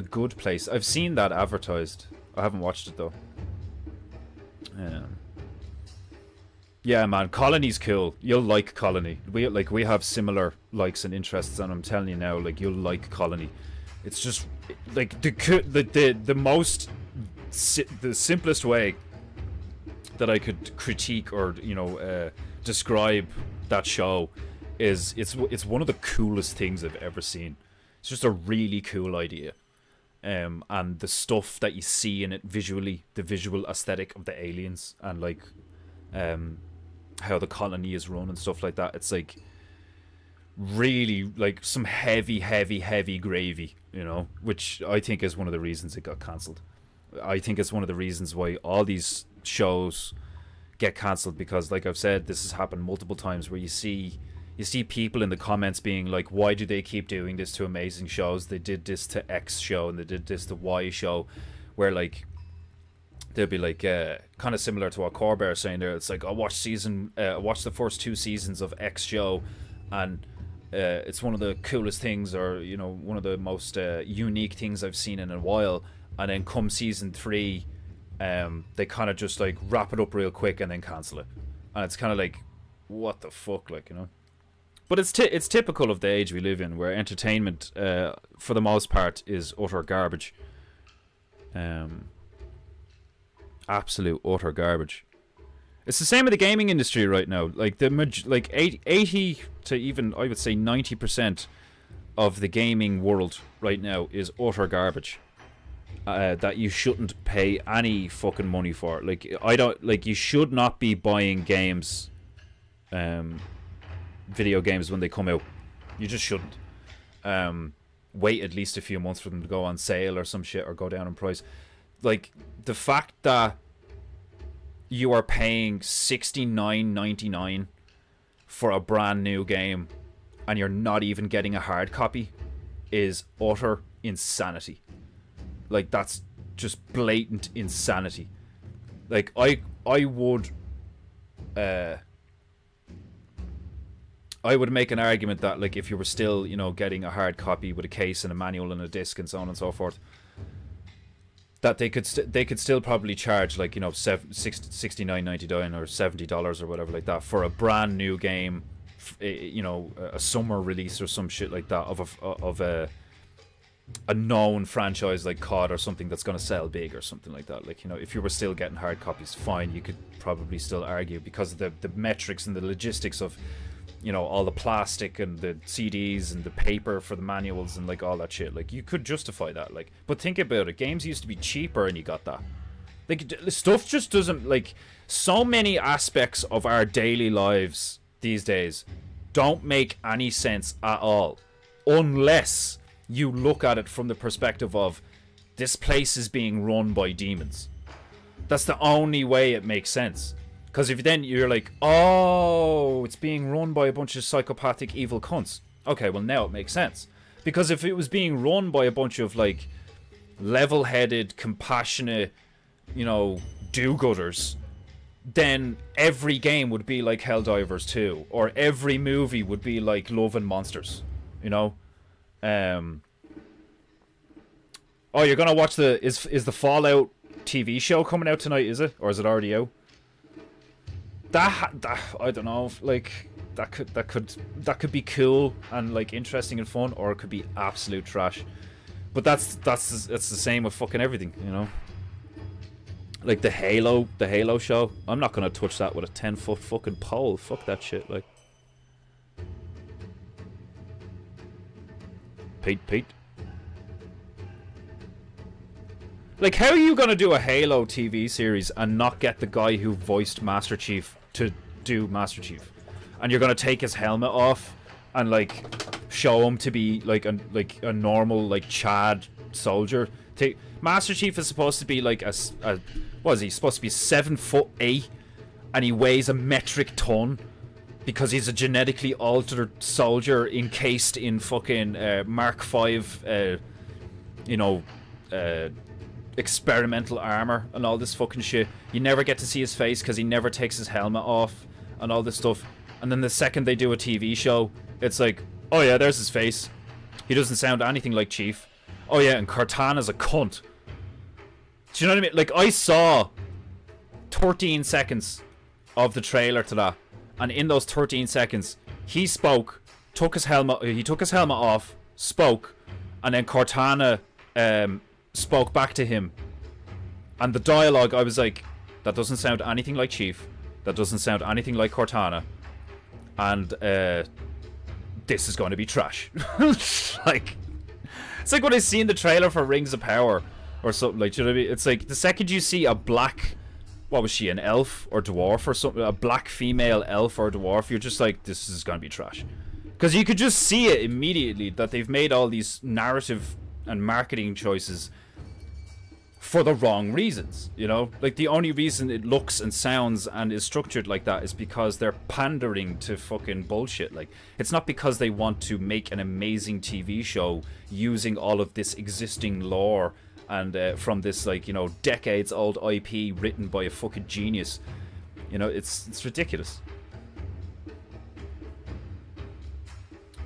Good Place. I've seen that advertised. I haven't watched it though. Yeah, man, Colony's cool. You'll like Colony. We have similar likes and interests, and I'm telling you now, like, you'll like Colony. It's just like the simplest way that I could critique or describe that show is it's one of the coolest things I've ever seen. It's just a really cool idea. And the stuff that you see in it visually, the visual aesthetic of the aliens, and like how the colony is run and stuff like that. It's like really like some heavy gravy, you know, which I think is one of the reasons it got cancelled. I think it's one of the reasons why all these shows get cancelled, because like I've said, this has happened multiple times where you see people in the comments being like, why do they keep doing this to amazing shows? They did this to X show and they did this to Y show, where like they'll be like kind of similar to what Corbett saying there. It's like, I watched the first 2 seasons of X show, and it's one of the coolest things, or you know, one of the most unique things I've seen in a while. And then come season 3, they kind of just like wrap it up real quick and then cancel it, and it's kind of like, what the fuck, like, you know. But it's typical of the age we live in, where entertainment, for the most part, is utter garbage. Absolute utter garbage. It's the same with the gaming industry right now. Like 80 to even, I would say, 90% of the gaming world right now is utter garbage. That you shouldn't pay any fucking money for. Like, you should not be buying games, video games, when they come out. You just shouldn't. Wait at least a few months for them to go on sale or some shit, or go down in price. Like, the fact that you are paying $69.99 for a brand new game and you're not even getting a hard copy is utter insanity. Like, that's just blatant insanity. Like, I would make an argument that, like, if you were still, you know, getting a hard copy with a case and a manual and a disc and so on and so forth, that they could still probably charge, like, you know, $69.99 or $70 or whatever like that for a brand new game, you know, a summer release or some shit like that of a known franchise like COD or something that's going to sell big or something like that. Like, you know, if you were still getting hard copies, fine, you could probably still argue, because of the metrics and the logistics of, you know, all the plastic and the CDs and the paper for the manuals and like all that shit. Like, you could justify that. Like, but think about it, games used to be cheaper and you got that. Like, stuff just doesn't, like, so many aspects of our daily lives these days don't make any sense at all, unless you look at it from the perspective of, this place is being run by demons. That's the only way it makes sense. Because if then you're like, oh, it's being run by a bunch of psychopathic evil cunts. Okay, well, now it makes sense. Because if it was being run by a bunch of, like, level-headed, compassionate, you know, do-gooders, then every game would be like Helldivers 2, or every movie would be like Love and Monsters, you know? Oh, you're gonna watch is the Fallout TV show coming out tonight, is it? Or is it already out? That I don't know, like, that could be cool and like interesting and fun, or it could be absolute trash. But it's the same with fucking everything, you know? Like the Halo show, I'm not gonna touch that with a 10-foot fucking pole. Fuck that shit, like. Pete. Like, how are you gonna do a Halo TV series and not get the guy who voiced Master Chief to do Master Chief? And you're gonna take his helmet off and like show him to be like a normal, like, Chad soldier. Master Chief is supposed to be like a what is he supposed to be, 7'8", and he weighs a metric ton because he's a genetically altered soldier encased in fucking Mark V, you know, experimental armor and all this fucking shit. You never get to see his face because he never takes his helmet off and all this stuff. And then the second they do a TV show, it's like, oh yeah, there's his face. He doesn't sound anything like Chief. Oh yeah, and Cortana's a cunt. Do you know what I mean? Like, I saw 13 seconds of the trailer to that, and in those 13 seconds, he spoke, took his helmet off, spoke, and then Cortana spoke back to him. And the dialogue, I was like, that doesn't sound anything like Chief. That doesn't sound anything like Cortana. And this is going to be trash. Like, it's like when I seen the trailer for Rings of Power or something, like, do you know what I mean? It's like the second you see a black, what was she, an elf or dwarf or something, a black female elf or dwarf, you're just like, this is going to be trash. Because you could just see it immediately that they've made all these narrative and marketing choices for the wrong reasons, you know? Like, the only reason it looks and sounds and is structured like that is because they're pandering to fucking bullshit. Like, it's not because they want to make an amazing TV show using all of this existing lore and from this, like, you know, decades old IP written by a fucking genius. You know, it's ridiculous.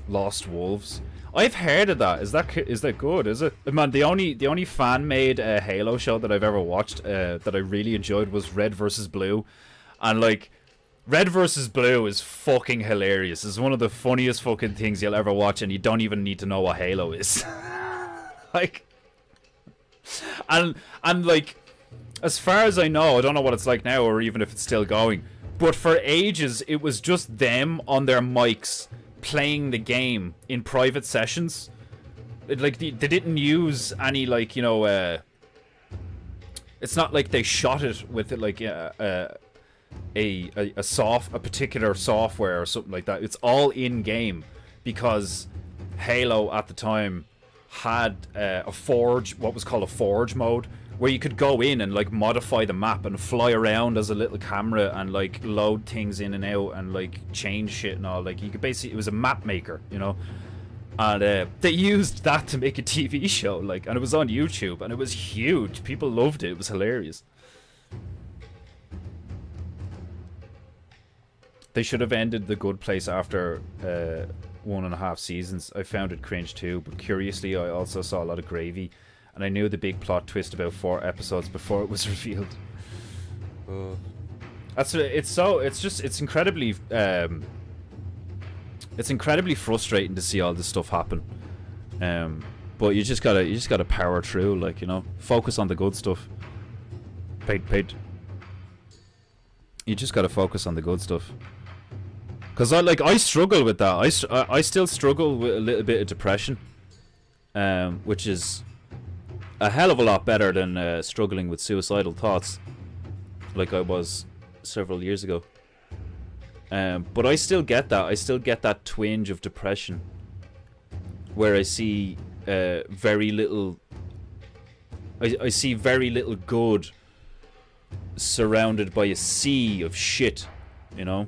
Lost Wolves. I've heard of that. Is that good? Is it? Man, the only fan made Halo show that I've ever watched that I really enjoyed was Red vs. Blue, and like Red vs. Blue is fucking hilarious. It's one of the funniest fucking things you'll ever watch, and you don't even need to know what Halo is. Like, and like, as far as I know, I don't know what it's like now, or even if it's still going. But for ages, it was just them on their mics playing the game in private sessions. Like, they didn't use any, like, you know, it's not like they shot it with like a particular software or something like that. It's all in game, because Halo at the time had a forge, what was called a forge mode, where you could go in and like modify the map and fly around as a little camera and like load things in and out and like change shit and all. Like, you could basically, it was a map maker, you know. And they used that to make a TV show, like, and it was on YouTube, and it was huge. People loved it. It was hilarious. They should have ended The Good Place after 1.5 seasons. I found it cringe too, but curiously I also saw a lot of gravy, and I knew the big plot twist about 4 episodes before it was revealed. It's incredibly frustrating to see all this stuff happen. But you just gotta power through, like, you know, focus on the good stuff. Paint. You just gotta focus on the good stuff. Cause I struggle with that. I still struggle with a little bit of depression, which is a hell of a lot better than struggling with suicidal thoughts, like I was several years ago. But I still get that. I still get that twinge of depression, where I see very little. I see very little good surrounded by a sea of shit, you know.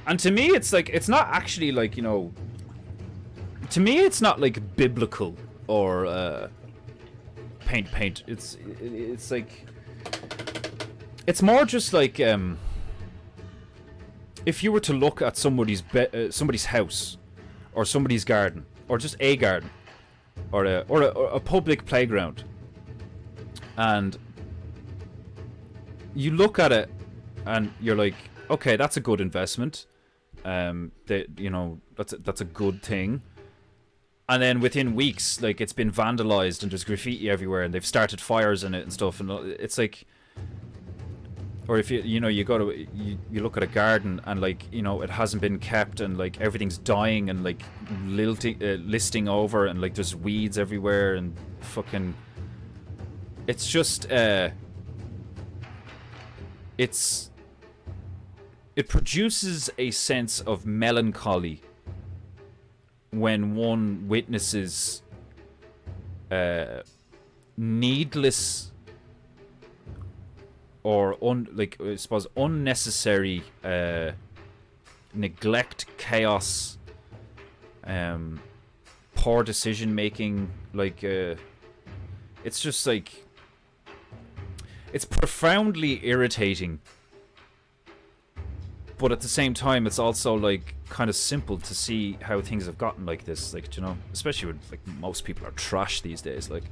And to me, it's like, it's not actually like, you know. To me, it's not like biblical or paint. It's like, it's more just like if you were to look at somebody's house, or somebody's garden, or just a garden, or a public playground, and you look at it and you're like, okay, that's a good investment. You know, that's a good thing. And then within weeks, like, it's been vandalized and there's graffiti everywhere and they've started fires in it and stuff, and it's like, or if you look at a garden and, like, you know, it hasn't been kept and like everything's dying and like listing over and like there's weeds everywhere and fucking, it's just it produces a sense of melancholy when one witnesses needless or I suppose unnecessary neglect, chaos, poor decision making. Like, it's just like, it's profoundly irritating, but at the same time, it's also like kind of simple to see how things have gotten like this. Like, you know, especially when like most people are trash these days. Like,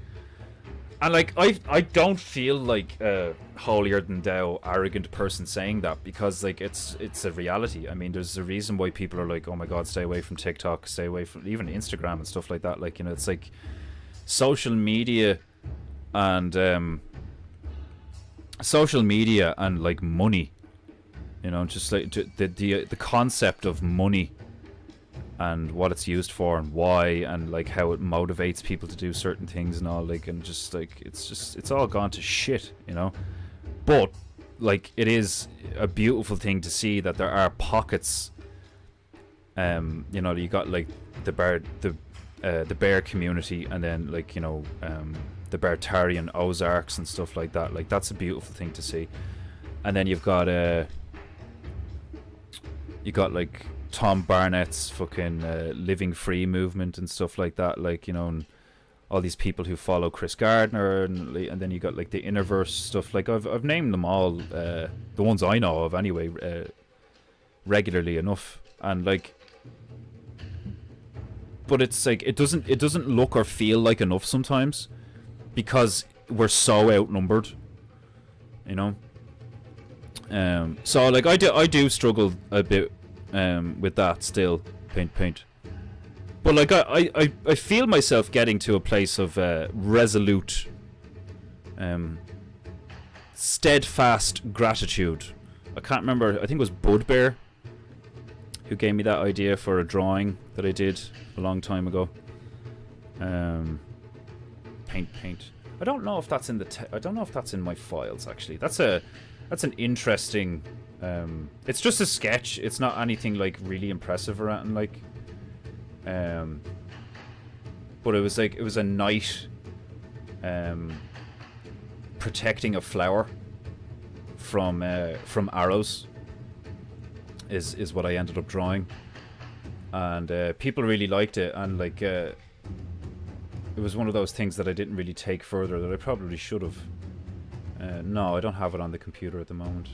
and like I don't feel like a holier than thou arrogant person saying that, because like it's a reality. I mean, there's a reason why people are like, oh my god, stay away from TikTok, stay away from even Instagram and stuff like that. Like, you know, it's like social media and like money. You know, just like the concept of money and what it's used for and why, and like how it motivates people to do certain things and all, like, and just like it's all gone to shit, you know. But like, it is a beautiful thing to see that there are pockets. You know, you got like the the bear community, and then like, you know, the Bartarian Ozarks and stuff like that. Like, that's a beautiful thing to see. And then you've got like Tom Barnett's fucking Living Free movement and stuff like that, like, you know, and all these people who follow Chris Gardner, and then you got like the Innerverse stuff. Like, I've named them all, the ones I know of anyway, regularly enough, and like, but it's like it doesn't look or feel like enough sometimes, because we're so outnumbered, you know. So like I do struggle a bit with that still, paint. But like I feel myself getting to a place of resolute, steadfast gratitude. I can't remember. I think it was Budbear who gave me that idea for a drawing that I did a long time ago. Paint. I don't know if that's in I don't know if that's in my files actually. That's an interesting. It's just a sketch. It's not anything like really impressive or anything like. But it was a knight protecting a flower from arrows is what I ended up drawing, and people really liked it, and like it was one of those things that I didn't really take further that I probably should have. No, I don't have it on the computer at the moment.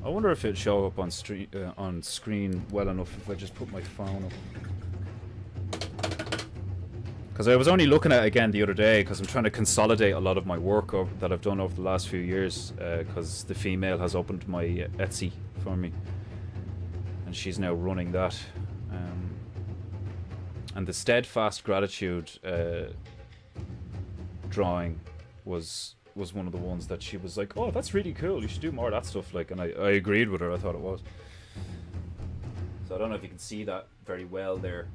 I wonder if it'd show up on screen well enough if I just put my phone up. Because I was only looking at it again the other day, because I'm trying to consolidate a lot of my work that I've done over the last few years, because the female has opened my Etsy for me, and she's now running that. And the steadfast gratitude drawing was one of the ones that she was like, oh, that's really cool, you should do more of that stuff, like, and I agreed with her. I thought it was. So I don't know if you can see that very well there.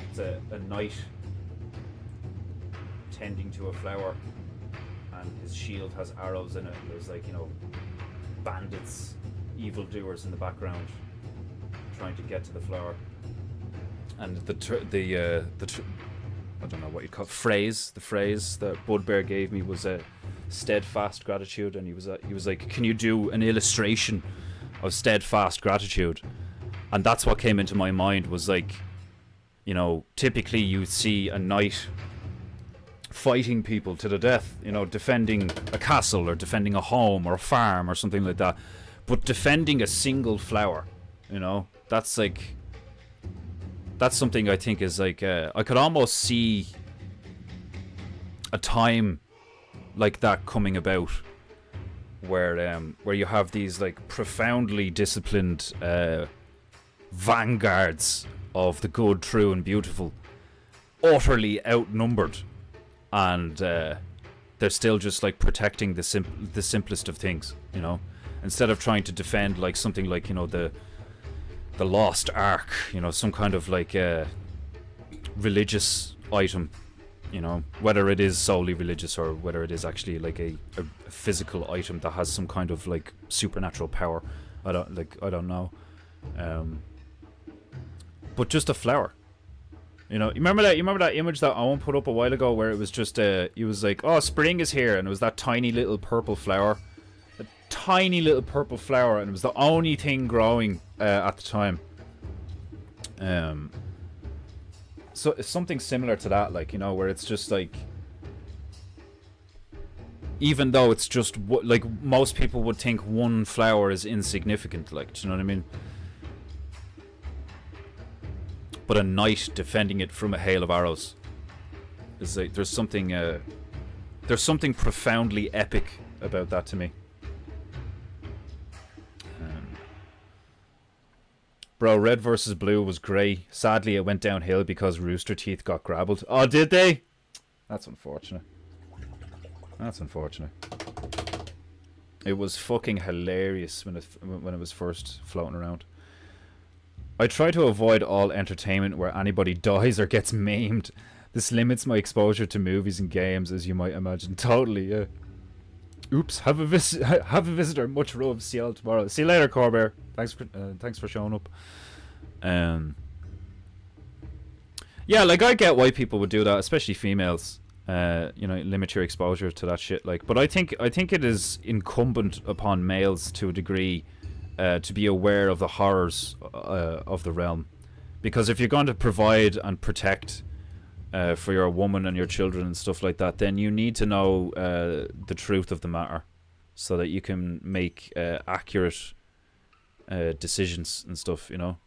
It's a knight tending to a flower, and his shield has arrows in it, and there's like, you know, bandits, evildoers in the background trying to get to the flower. And the I don't know what you'd call it, the phrase that Budbear gave me was a steadfast gratitude, and he was like, can you do an illustration of steadfast gratitude? And that's what came into my mind, was like, you know, typically you see a knight fighting people to the death, you know, defending a castle or defending a home or a farm or something like that, but defending a single flower, you know, that's something I think is like, I could almost see a time like that coming about, where you have these like profoundly disciplined vanguards of the good, true, and beautiful, utterly outnumbered, and they're still just like protecting the simplest of things, you know, instead of trying to defend like something like, you know, the lost ark, you know, some kind of like religious item, you know, whether it is solely religious or whether it is actually like a physical item that has some kind of like supernatural power. I don't know. But just a flower, you know. You remember that image that Owen put up a while ago, where it was just he was like, oh, spring is here, and it was that tiny little purple flower, and it was the only thing growing at the time. So it's something similar to that, like, you know, where it's just like, even though it's just like, most people would think one flower is insignificant, like, do you know what I mean? But a knight defending it from a hail of arrows is like, there's something profoundly epic about that to me. Bro, red versus blue was grey. Sadly, it went downhill because Rooster Teeth got grabbled. Oh, did they? That's unfortunate. It was fucking hilarious when it was first floating around. I try to avoid all entertainment where anybody dies or gets maimed. This limits my exposure to movies and games, as you might imagine. Totally, yeah. Oops, have a visitor. Much love. See you all tomorrow. See you later, Corbear. Thanks for showing up. Yeah, like I get why people would do that, especially females. You know, limit your exposure to that shit. Like, but I think it is incumbent upon males to a degree to be aware of the horrors of the realm, because if you're going to provide and protect for your woman and your children and stuff like that, then you need to know the truth of the matter, so that you can make accurate decisions and stuff. You know.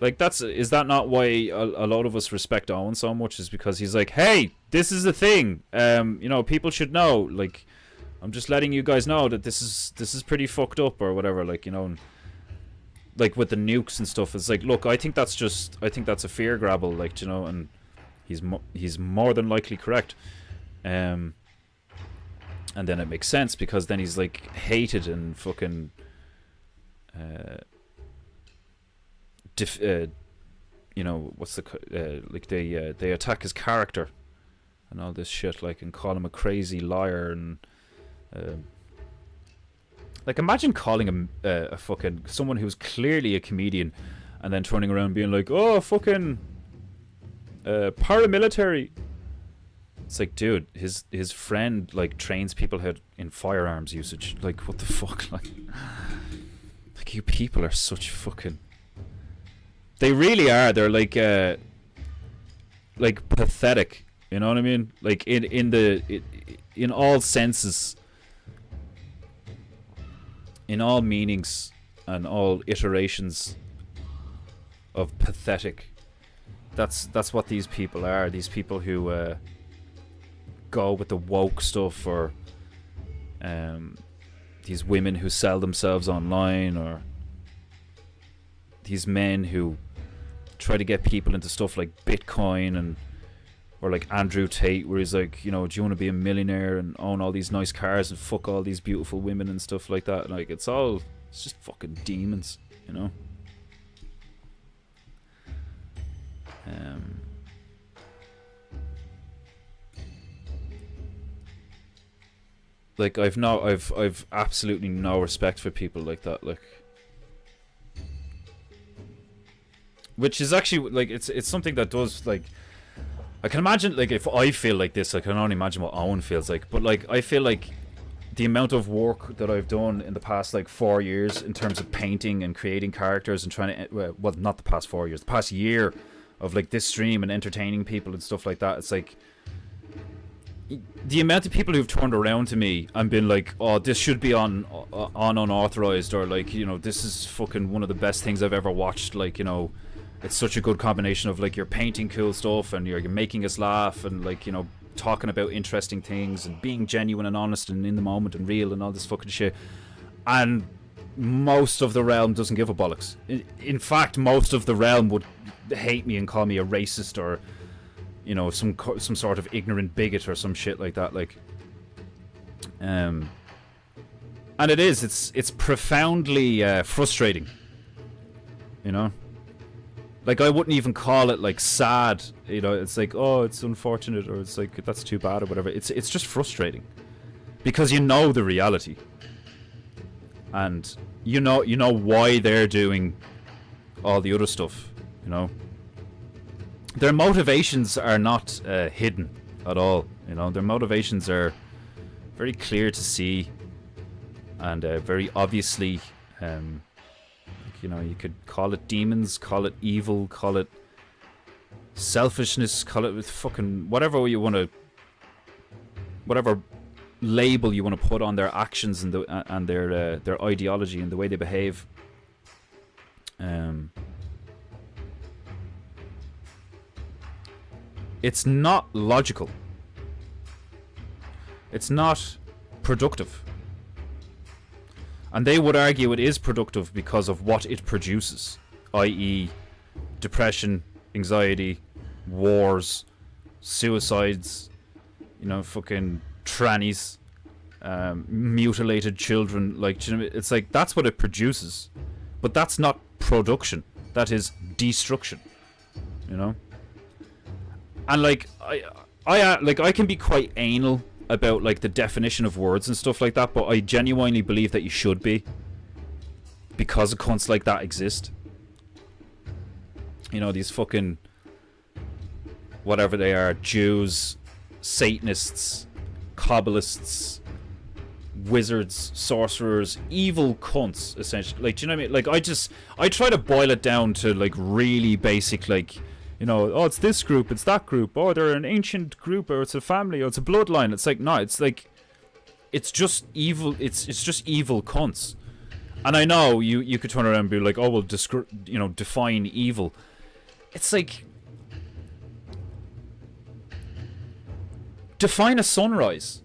Like, is that not why a lot of us respect Owen so much? Is because he's like, hey, this is the thing. You know, people should know. Like, I'm just letting you guys know that this is pretty fucked up or whatever. Like, you know, and, like with the nukes and stuff. It's like, look, I think that's a fear grabble. Like, you know, and he's more than likely correct. And then it makes sense, because then he's like hated and fucking. You know, what's the like they attack his character and all this shit, like, and call him a crazy liar, and like, imagine calling him a fucking someone who's clearly a comedian, and then turning around and being like, oh, fucking paramilitary. It's like, dude, his friend like trains people in firearms usage. Like, what the fuck? Like you people are such fucking. They really are. They're like pathetic. You know what I mean? Like in all senses, in all meanings, and all iterations of pathetic. That's what these people are. These people who go with the woke stuff, or these women who sell themselves online, or these men who try to get people into stuff like Bitcoin, and or like Andrew Tate, where he's like, you know, do you want to be a millionaire and own all these nice cars and fuck all these beautiful women and stuff like that? Like, it's just fucking demons, you know. Like, I've absolutely no respect for people like that. Like, which is actually, like, it's something that does, like, I can imagine, like, if I feel like this, I can only imagine what Owen feels like. But, like, I feel like the amount of work that I've done in the past, like, 4 years in terms of painting and creating characters and trying to, well, not the past 4 years, the past year of, like, this stream and entertaining people and stuff like that, it's like, the amount of people who've turned around to me and been like, oh, this should be on unauthorized, or, like, you know, this is fucking one of the best things I've ever watched, like, you know, it's such a good combination of, like, you're painting cool stuff and you're making us laugh and, like, you know, talking about interesting things and being genuine and honest and in the moment and real and all this fucking shit. And most of the realm doesn't give a bollocks. In fact, most of the realm would hate me and call me a racist, or, you know, some sort of ignorant bigot or some shit like that. Like, and it's profoundly frustrating, you know. Like, I wouldn't even call it, like, sad, you know. It's like, oh, it's unfortunate, or it's like, that's too bad, or whatever. It's just frustrating, because you know the reality, and you know why they're doing all the other stuff. You know, their motivations are not hidden at all. You know, their motivations are very clear to see, and very obviously. You know, you could call it demons, call it evil, call it selfishness, call it with fucking whatever you want to, whatever label you want to put on their actions and their ideology and the way they behave. It's not logical. It's not productive. And they would argue it is productive because of what it produces, i.e. depression, anxiety, wars, suicides, you know, fucking trannies, mutilated children. Like, you know, it's like, that's what it produces. But that's not production. That is destruction, you know? And, like, I can be quite anal about, like, the definition of words and stuff like that, but I genuinely believe that you should be, because of cunts like that exist. You know, these fucking whatever they are, Jews, Satanists, Kabbalists, wizards, sorcerers, evil cunts, essentially. Like, do you know what I mean? Like, I try to boil it down to, like, really basic, like, you know, oh, it's this group, it's that group, oh, they're an ancient group, or it's a family, or it's a bloodline. It's like, no, it's like, it's just evil, it's just evil cunts. And I know you could turn around and be like, oh, well, you know, define evil. It's like, define a sunrise.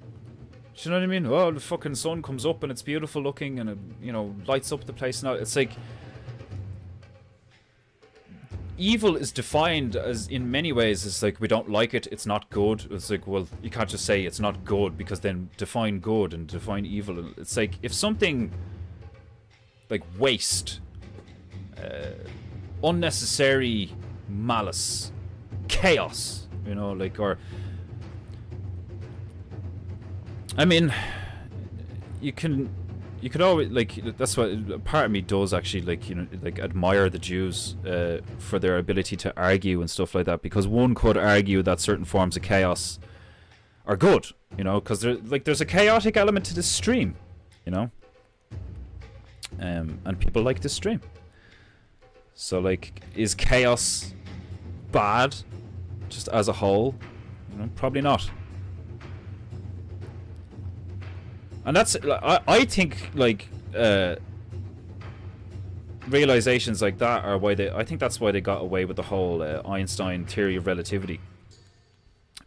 Do you know what I mean? Oh, the fucking sun comes up and it's beautiful looking and it, you know, lights up the place. Now it's like, evil is defined as, in many ways, it's like, we don't like it, it's not good. It's like, well, you can't just say it's not good, because then define good and define evil. It's like, if something like waste, unnecessary malice, chaos, you know, like, or, I mean, you could always, like, that's what part of me does actually, like, you know, like, admire the Jews for their ability to argue and stuff like that, because one could argue that certain forms of chaos are good, you know, because there's a chaotic element to this stream, you know, and people like this stream. So, like, is chaos bad just as a whole? You know, probably not. And that's, I think, like, realizations like that are why I think that's why they got away with the whole Einstein theory of relativity.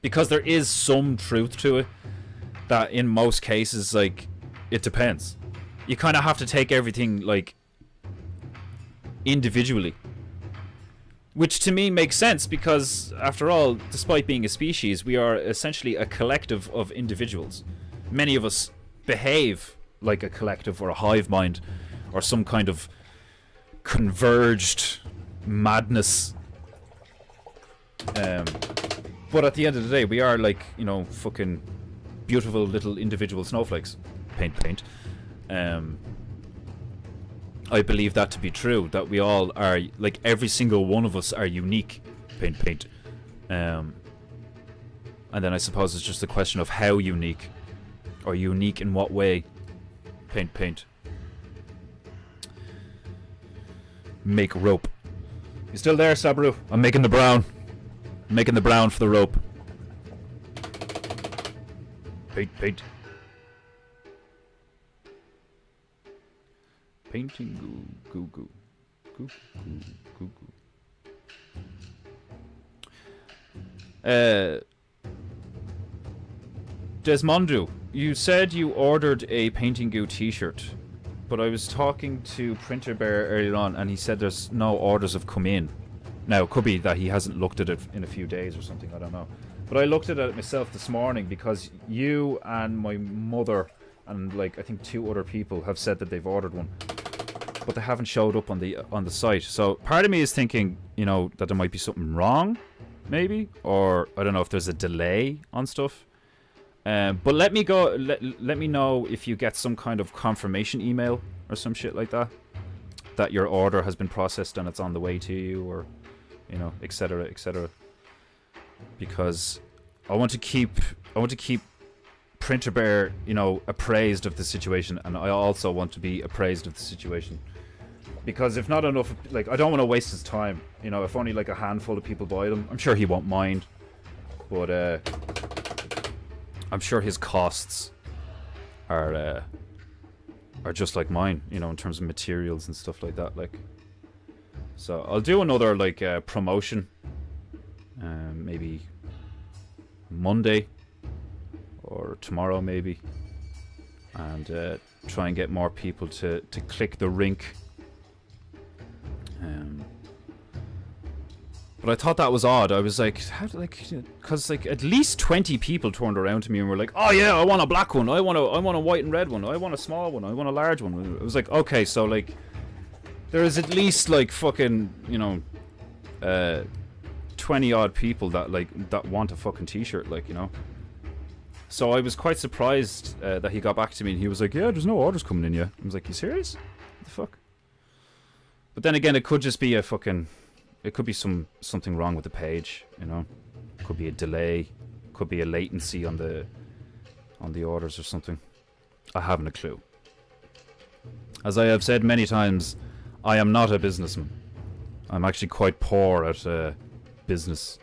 Because there is some truth to it, that in most cases, like, it depends. You kind of have to take everything, like, individually. Which to me makes sense, because, after all, despite being a species, we are essentially a collective of individuals. Many of us behave like a collective or a hive mind or some kind of converged madness, but at the end of the day we are, like, you know, fucking beautiful little individual snowflakes. Paint. I believe that to be true, that we all are, like, every single one of us are unique. Paint. And then I suppose it's just a question of how unique. Or unique in what way? Paint. Make rope. You still there, Sabru? I'm making the brown. I'm making the brown for the rope. Paint. Painting goo. Desmondu, you said you ordered a Painting Goo t-shirt, but I was talking to Printer Bear earlier on and he said there's no orders have come in. Now, it could be that he hasn't looked at it in a few days or something, I don't know. But I looked at it myself this morning because you and my mother and, like, I think 2 other people have said that they've ordered one, but they haven't showed up on the site. So part of me is thinking, you know, that there might be something wrong, maybe, or I don't know if there's a delay on stuff. But let me know if you get some kind of confirmation email or some shit like that your order has been processed and it's on the way to you, or, you know, etc. Because I want to keep Printer Bear, you know, appraised of the situation, and I also want to be appraised of the situation. Because if not enough, like, I don't want to waste his time. You know, if only like a handful of people buy them, I'm sure he won't mind. But I'm sure his costs are just like mine, you know, in terms of materials and stuff like that. Like, so I'll do another, like, promotion, maybe Monday or tomorrow maybe, and try and get more people to click the link. But I thought that was odd. I was like, how, like, because, like, at least 20 people turned around to me and were like, oh yeah, I want a black one, I want a white and red one, I want a small one, I want a large one. It was like, okay, so, like, there is at least, like, fucking, you know, 20 odd people that want a fucking t-shirt, like, you know. So I was quite surprised that he got back to me and he was like, yeah, there's no orders coming in yet. I was like, you serious? What the fuck? But then again, it could just be a fucking, It could be something wrong with the page, you know. Could be a delay, could be a latency on the orders or something. I haven't a clue. As I have said many times, I am not a businessman. I'm actually quite poor at business.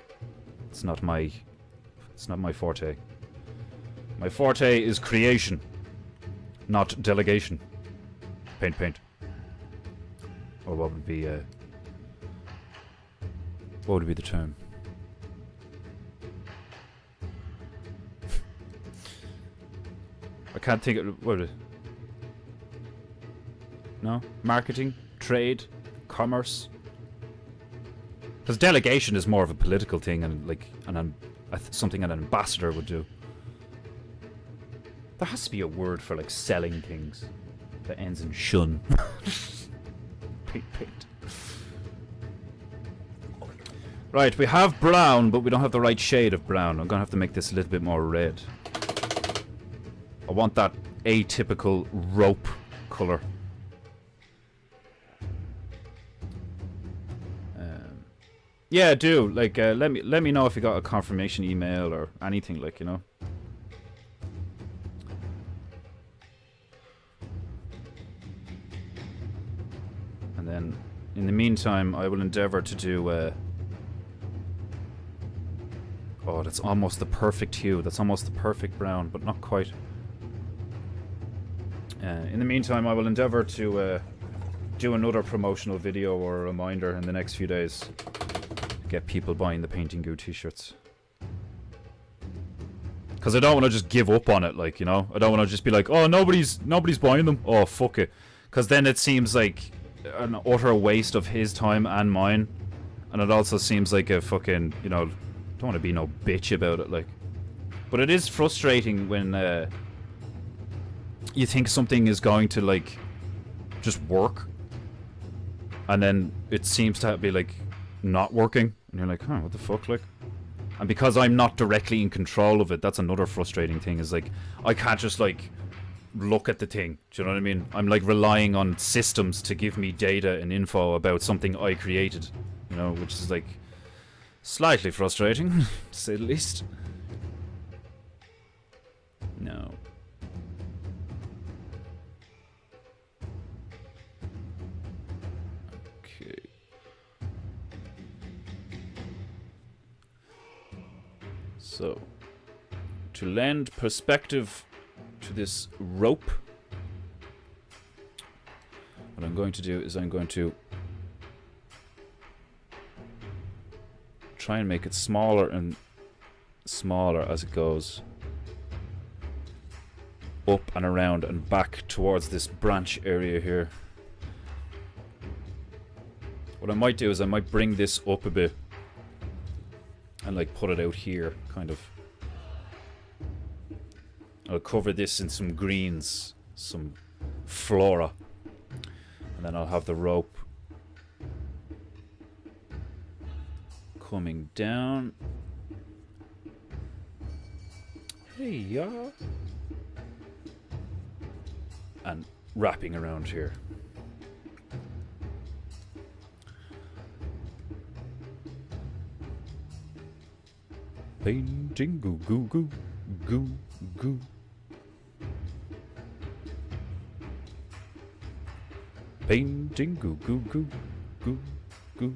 It's not my forte. My forte is creation, not delegation. Paint. Or what would be the term? I can't think of what it. No? Marketing? Trade? Commerce? Because delegation is more of a political thing and like something an ambassador would do. There has to be a word for like selling things that ends in shun. Paint. Right, we have brown, but we don't have the right shade of brown. I'm gonna have to make this a little bit more red. I want that atypical rope color. Yeah, do like let me know if you got a confirmation email or anything, like, you know. And then in the meantime, I will endeavor to do oh, that's almost the perfect hue. That's almost the perfect brown, but not quite. In the meantime, I will endeavor to do another promotional video or a reminder in the next few days. Get people buying the Painting Goo t-shirts. Because I don't want to just give up on it, like, you know? I don't want to just be like, oh, nobody's buying them. Oh, fuck it. Because then it seems like an utter waste of his time and mine. And it also seems like a fucking, you know, don't want to be no bitch about it, like. But it is frustrating when you think something is going to, like, just work. And then it seems to be, like, not working. And you're like, huh, what the fuck, like? And because I'm not directly in control of it, that's another frustrating thing, is, like, I can't just, like, look at the thing. Do you know what I mean? I'm, like, relying on systems to give me data and info about something I created. You know, which is, like, slightly frustrating, to say the least. No. Okay. So, to lend perspective to this rope, what I'm going to do is I'm going to try and make it smaller and smaller as it goes up and around and back towards this branch area here. What I might do is I might bring this up a bit and like put it out here, kind of. I'll cover this in some greens, some flora, and then I'll have the rope coming down. Hey, yeah. And wrapping around here. Painting goo goo goo goo goo. Painting goo goo goo goo goo.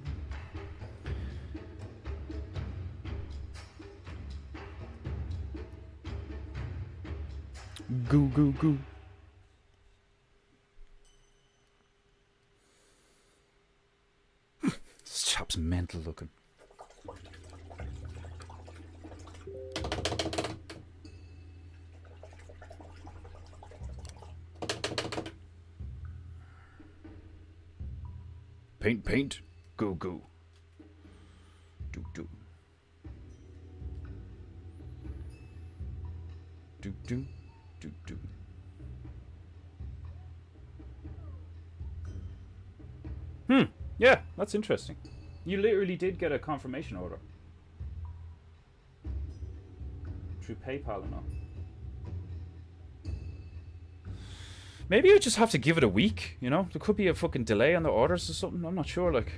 Goo goo goo. This chap's mental looking. Paint, goo goo. Do do. Do do. Do do. Yeah, that's interesting. You literally did get a confirmation order through PayPal and all. Maybe I just have to give it a week, you know? There could be a fucking delay on the orders or something, I'm not sure, like.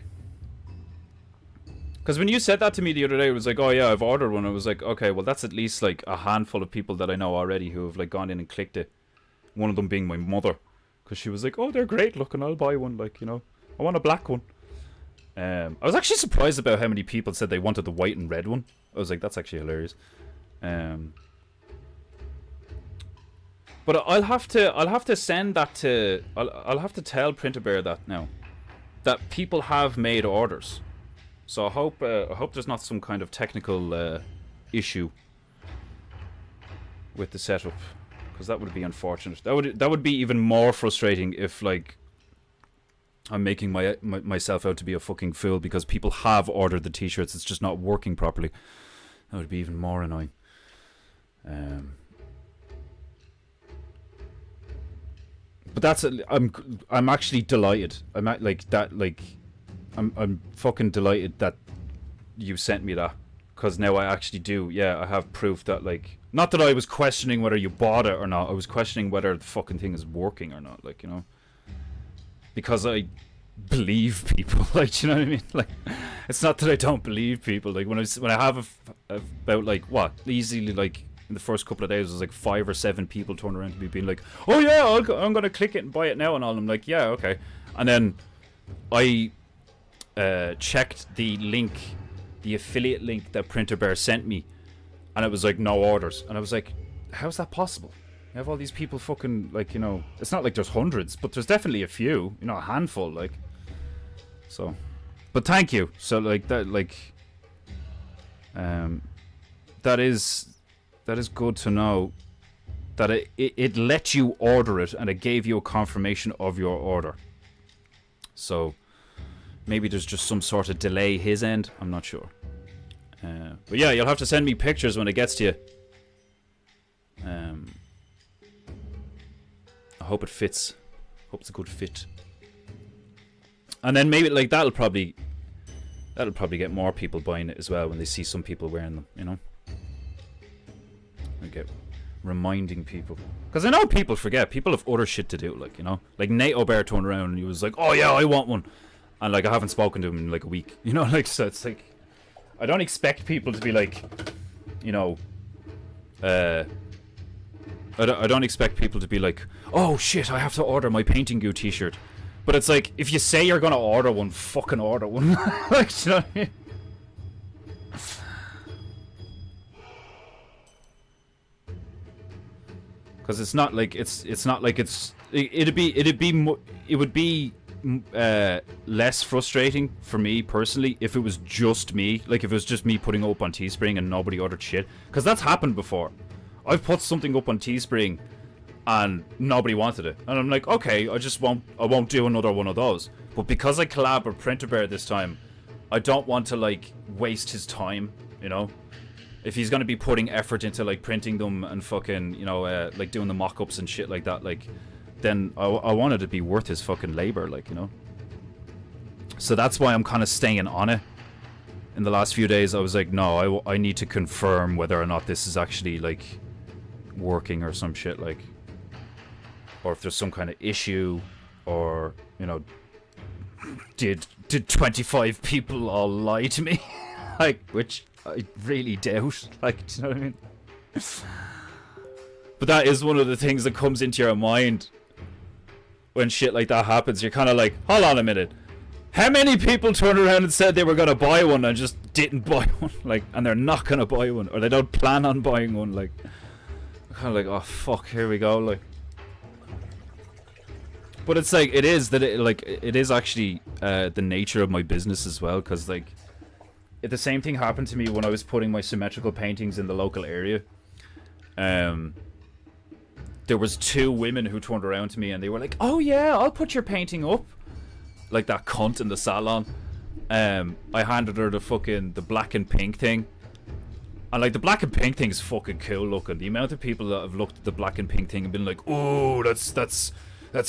Because when you said that to me the other day, it was like, oh yeah, I've ordered one. I was like, okay, well that's at least like a handful of people that I know already who have like gone in and clicked it. One of them being my mother, because she was like, oh, they're great looking, I'll buy one. Like, you know, I want a black one. I was actually surprised about how many people said they wanted the white and red one. I was like, that's actually hilarious. But I'll have to send that to. I'll have to tell Printer Bear that now, that people have made orders. So I hope there's not some kind of technical issue with the setup, because that would be unfortunate. That would be even more frustrating if like I'm making myself out to be a fucking fool because people have ordered the t-shirts. It's just not working properly. That would be even more annoying. But that's I'm actually delighted. I'm fucking delighted that you sent me that, because now I actually do. Yeah, I have proof that, like, not that I was questioning whether you bought it or not. I was questioning whether the fucking thing is working or not. Like, you know, because I believe people. Like, you know what I mean? Like, it's not that I don't believe people. Like when I have about like what easily like. In the first couple of days, there was like 5 or 7 people turning around to me being like, oh yeah, I'm going to click it and buy it now and all. I'm like, yeah, okay. And then I checked the link, the affiliate link that Printer Bear sent me, and it was like no orders. And I was like, how's that possible? You have all these people fucking, like, you know, it's not like there's hundreds, but there's definitely a few, you know, a handful, like. So, but thank you. So like that, like, that is good to know that it let you order it and it gave you a confirmation of your order. So maybe there's just some sort of delay his end. I'm not sure. But yeah, you'll have to send me pictures when it gets to you. I hope it fits. Hope it's a good fit. And then maybe like that'll probably get more people buying it as well when they see some people wearing them, you know. Okay, reminding people, because I know people forget. People have other shit to do, like, you know, like Nate O'Bear turned around and he was like, "Oh yeah, I want one," and like I haven't spoken to him in like a week, you know, like, so it's like I don't expect people to be like, you know, I don't expect people to be like, "Oh shit, I have to order my Painting Goo t-shirt," but it's like if you say you're gonna order one, fucking order one, like, you know what I mean? Because it's not like it would be less frustrating for me personally if it was just me, like if it was just me putting up on Teespring and nobody ordered shit, because that's happened before. I've put something up on Teespring and nobody wanted it, and I'm like, okay, I won't do another one of those. But because I collab with Printer Bear this time, I don't want to like waste his time, you know. If he's gonna be putting effort into like printing them and fucking, you know, like doing the mock-ups and shit like that, like, then I want it to be worth his fucking labor, like, you know. So that's why I'm kind of staying on it. In the last few days, I was like, no, I need to confirm whether or not this is actually like working or some shit, like, or if there's some kind of issue, or, you know, did 25 people all lie to me, like, which I really doubt, like, do you know what I mean? But that is one of the things that comes into your mind when shit like that happens. You're kind of like, hold on a minute, how many people turned around and said they were gonna buy one and just didn't buy one, like, and they're not gonna buy one, or they don't plan on buying one, like, kind of like, oh fuck, here we go, like. But it's like, it is actually the nature of my business as well, because like, the same thing happened to me when I was putting my symmetrical paintings in the local area. There was 2 women who turned around to me and they were like, "Oh yeah, I'll put your painting up." Like that cunt in the salon. I handed her the black and pink thing. And like the black and pink thing is fucking cool looking. The amount of people that have looked at the black and pink thing and been like, "Oh, that's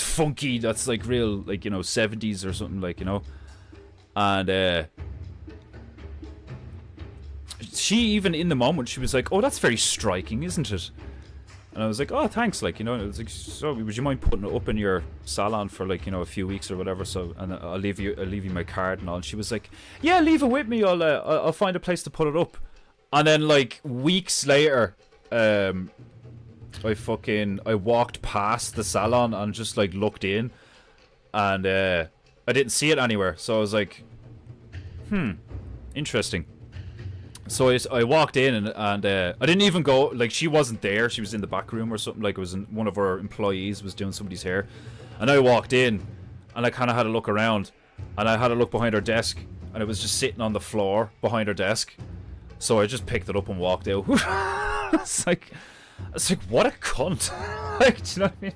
funky. That's like real, like, you know, 70s or something, like, you know." And she, even in the moment, she was like, "Oh, that's very striking, isn't it?" And I was like, oh, thanks, like, you know, it was like, so would you mind putting it up in your salon for, like, you know, a few weeks or whatever, so, and I'll leave you my card and all. And she was like, yeah, leave it with me, I'll find a place to put it up. And then, like, weeks later, I walked past the salon and just, like, looked in, and I didn't see it anywhere, so I was like, interesting. So I walked in and I didn't even go, like, she wasn't there, she was in the back room or something, like, it was one of our employees was doing somebody's hair, and I walked in and I kind of had a look around, and I had a look behind her desk, and it was just sitting on the floor behind her desk, so I just picked it up and walked out. It's like, what a cunt. Like, do you know what I mean?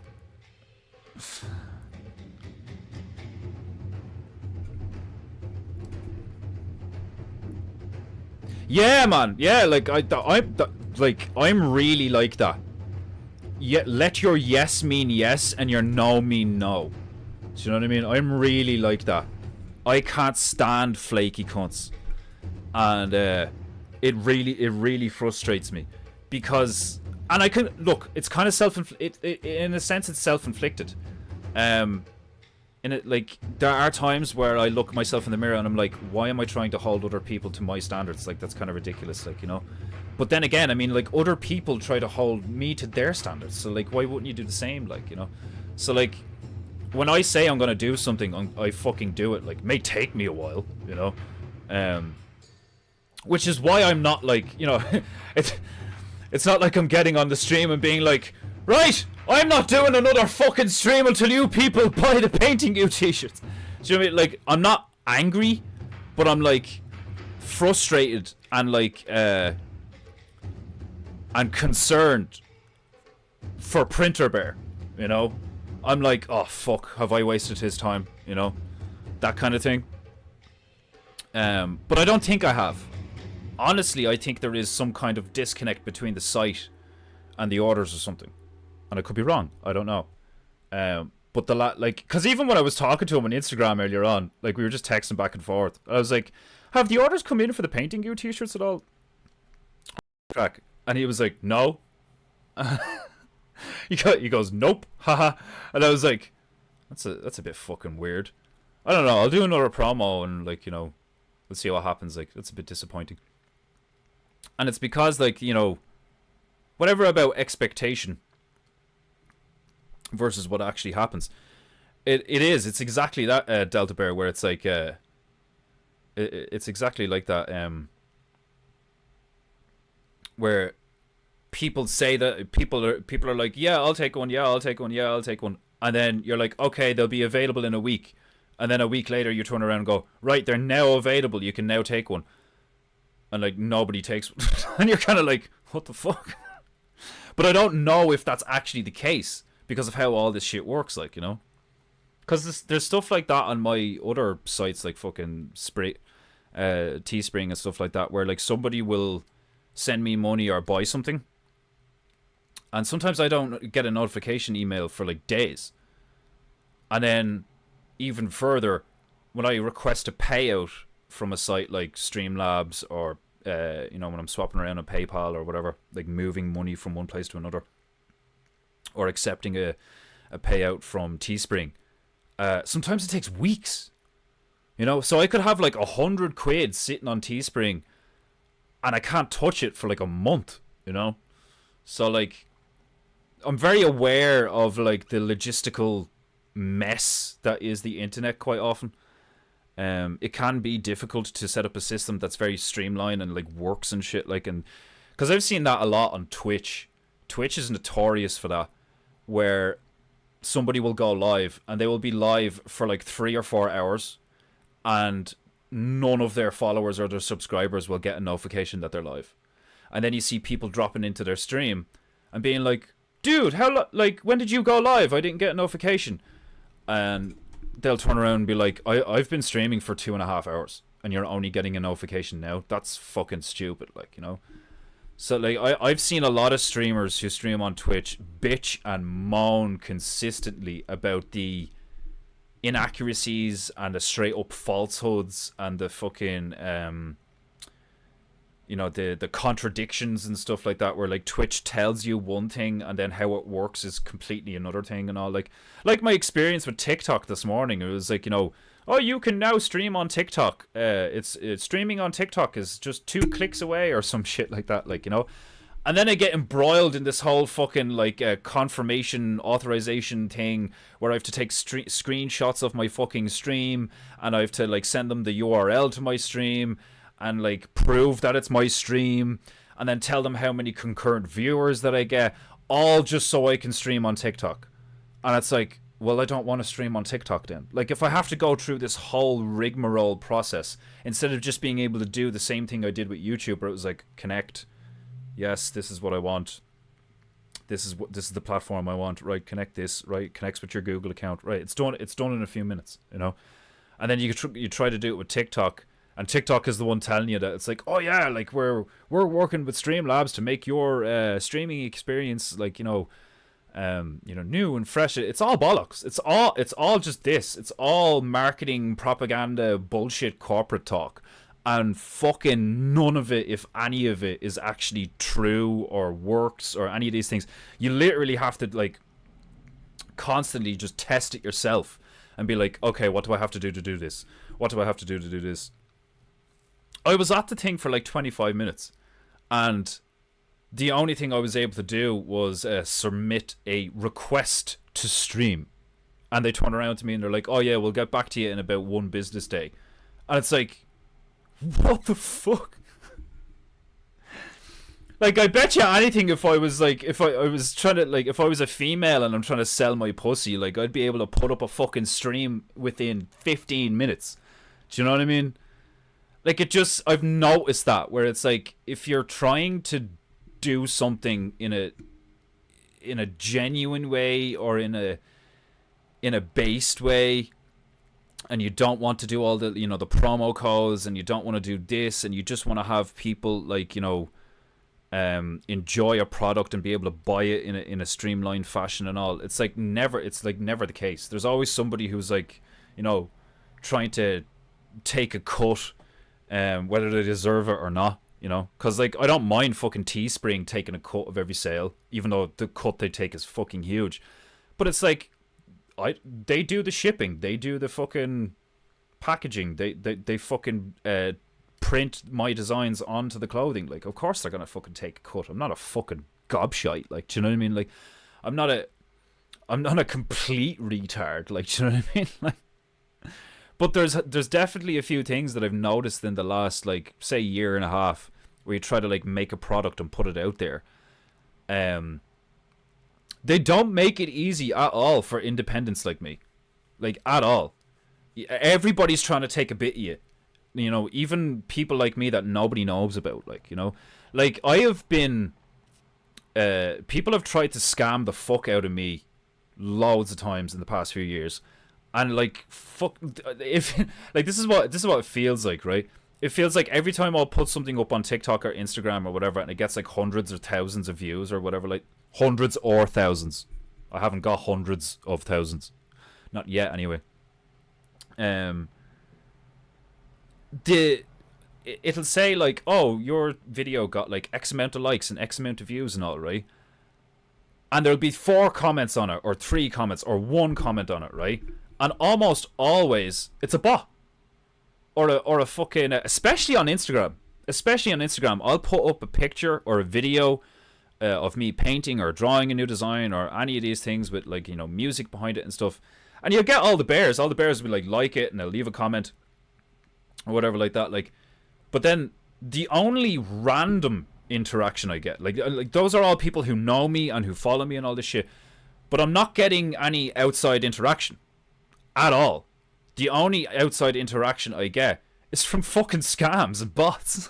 Yeah, man. Yeah, like I'm really like that. Yeah, let your yes mean yes and your no mean no. Do you know what I mean? I'm really like that. I can't stand flaky cunts, and it really frustrates me because, and I can look. It's kind of in a sense, it's self-inflicted. In it, like, there are times where I look myself in the mirror and I'm like, why am I trying to hold other people to my standards? Like, that's kind of ridiculous, like, you know. But then again, I mean, like, other people try to hold me to their standards, so, like, why wouldn't you do the same, like, you know? So, like, when I say I'm gonna do something, I fucking do it. Like, it may take me a while, you know. Which is why I'm not, like, you know, it's not like I'm getting on the stream and being like, right, I'm not doing another fucking stream until you people buy the Painting You t-shirts. Do you know what I mean? Like, I'm not angry, but I'm, like, frustrated and, like, and concerned for Printer Bear, you know? I'm like, oh, fuck, have I wasted his time, you know? That kind of thing. But I don't think I have. Honestly, I think there is some kind of disconnect between the site and the orders or something. And I could be wrong. I don't know. But like, because even when I was talking to him on Instagram earlier on, like, we were just texting back and forth. I was like, have the orders come in for the Painting You t-shirts at all? Track. And he was like, no. He goes, nope. Haha. And I was like, that's a bit fucking weird. I don't know. I'll do another promo and, like, you know, let's see what happens. Like, that's a bit disappointing. And it's because, like, you know, whatever about expectation versus what actually happens, it's exactly that, Delta Bear, where it's like, it's exactly like that, where people say that people are like, yeah, I'll take one, yeah, I'll take one, yeah, I'll take one, and then you're like, okay, they'll be available in a week, and then a week later you turn around and go, right, they're now available, you can now take one, and, like, nobody takes one. And you're kind of like, what the fuck? But I don't know if that's actually the case because of how all this shit works, like, you know, because there's stuff like that on my other sites, like fucking Teespring and stuff like that, where, like, somebody will send me money or buy something, and sometimes I don't get a notification email for, like, days. And then even further, when I request a payout from a site like Streamlabs, or you know, when I'm swapping around on PayPal or whatever, like moving money from one place to another, or accepting a payout from Teespring, sometimes it takes weeks, you know. So I could have like 100 quid sitting on Teespring and I can't touch it for like a month, you know. So, like, I'm very aware of, like, the logistical mess that is the internet quite often. It can be difficult to set up a system that's very streamlined and, like, works and shit, like, and because I've seen that a lot on Twitch. Twitch is notorious for that, where somebody will go live and they will be live for like 3 or 4 hours, and none of their followers or their subscribers will get a notification that they're live. And then you see people dropping into their stream and being like, dude, like, when did you go live? I didn't get a notification. And they'll turn around and be like, I've been streaming for 2.5 hours and you're only getting a notification now. That's fucking stupid, like, you know. So, like, I've seen a lot of streamers who stream on Twitch bitch and moan consistently about the inaccuracies and the straight up falsehoods and the fucking you know, the contradictions and stuff like that, where like Twitch tells you one thing and then how it works is completely another thing and all. Like my experience with TikTok this morning, it was like, you know, oh, you can now stream on TikTok. It's streaming on TikTok is just 2 clicks away or some shit like that, like, you know. And then I get embroiled in this whole fucking like confirmation authorization thing where I have to take screenshots of my fucking stream, and I have to like send them the URL to my stream and like prove that it's my stream, and then tell them how many concurrent viewers that I get, all just so I can stream on TikTok. And it's like, well, I don't want to stream on TikTok then. Like, if I have to go through this whole rigmarole process instead of just being able to do the same thing I did with YouTube, where it was like, connect. Yes, this is what I want. This is the platform I want. Right, connect this. Right, connects with your Google account. Right, it's done. It's done in a few minutes, you know. And then you try to do it with TikTok, and TikTok is the one telling you that it's like, oh yeah, like we're working with Streamlabs to make your streaming experience like, you know, new and fresh. It's all bollocks. It's all just this. It's all marketing, propaganda, bullshit, corporate talk. And fucking none of it, if any of it, is actually true or works or any of these things. You literally have to like constantly just test it yourself and be like, okay, what do I have to do this? What do I have to do this? I was at the thing for like 25 minutes, and the only thing I was able to do was submit a request to stream. And they turn around to me and they're like, oh yeah, we'll get back to you in about 1 business day. And it's like, what the fuck? Like, I bet you anything, if I was like, if I was trying to, like, if I was a female and I'm trying to sell my pussy, like, I'd be able to put up a fucking stream within 15 minutes. Do you know what I mean? Like, it just, I've noticed that, where it's like, if you're trying to do something in a genuine way or in a based way, and you don't want to do all the, you know, the promo codes, and you don't want to do this, and you just want to have people, like, you know, enjoy a product and be able to buy it in a streamlined fashion and all. It's like never the case. There's always somebody who's like, you know, trying to take a cut, whether they deserve it or not, you know. Because, like, I don't mind fucking Teespring taking a cut of every sale, even though the cut they take is fucking huge. But it's like, they do the shipping, they do the fucking packaging, they fucking print my designs onto the clothing. Like, of course they're gonna fucking take a cut. I'm not a fucking gobshite, like, do you know what I mean? Like, I'm not a complete retard, like, do you know what I mean? Like, but there's definitely a few things that I've noticed in the last, like, say, year and a half, where you try to, like, make a product and put it out there. They don't make it easy at all for independents like me. Like, at all. Everybody's trying to take a bit of you. You know, even people like me that nobody knows about, like, you know. Like, I have been... people have tried to scam the fuck out of me loads of times in the past few years. And, like, fuck... if like, this is what it feels like, right? It feels like every time I'll put something up on TikTok or Instagram or whatever, and it gets, like, hundreds or thousands of views or whatever, like... Hundreds or thousands. I haven't got hundreds of thousands. Not yet, anyway. It'll say, like, oh, your video got, like, X amount of likes and X amount of views and all, right? And there'll be 4 comments on it, or 3 comments, or 1 comment on it, right? And almost always, it's a bot. Or a fucking... especially on Instagram. I'll put up a picture or a video... of me painting or drawing a new design or any of these things with, like, you know, music behind it and stuff, and you'll get all the bears will be like it, and they'll leave a comment or whatever like that, like. But then the only random interaction I get, like those are all people who know me and who follow me and all this shit, but I'm not getting any outside interaction at all. The only outside interaction I get is from fucking scams and bots.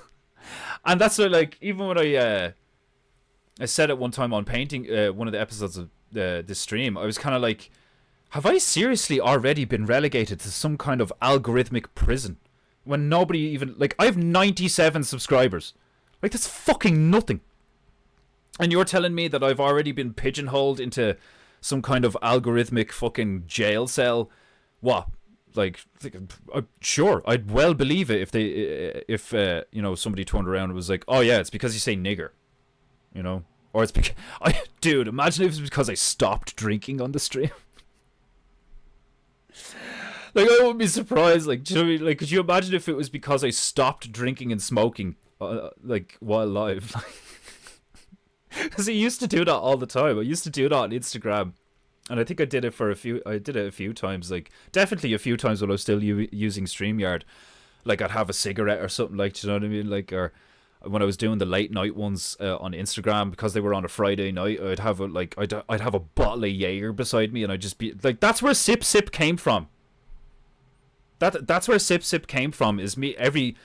And that's what, like, even when I said it one time on painting, one of the episodes of this stream, I was kind of like, have I seriously already been relegated to some kind of algorithmic prison? When nobody even, like, I have 97 subscribers. Like, that's fucking nothing. And you're telling me that I've already been pigeonholed into some kind of algorithmic fucking jail cell, what, sure, I'd well believe it if you know, somebody turned around and was like, oh yeah, it's because you say nigger, you know, or it's because dude, imagine if it was because I stopped drinking on the stream. Like, I wouldn't be surprised. Like, do you know what I mean? Like, could you imagine if it was because I stopped drinking and smoking, like, while live? Because I used to do that all the time. I used to do that on Instagram, and I think I did it a few times. Like, definitely a few times when I was still using StreamYard. Like, I'd have a cigarette or something. Like, do you know what I mean? Like, or when I was doing the late night ones on Instagram, because they were on a Friday night, I'd have I'd have a bottle of Jaeger beside me, and I'd just be like, that's where Sip Sip came from. That's where Sip Sip came from, is me every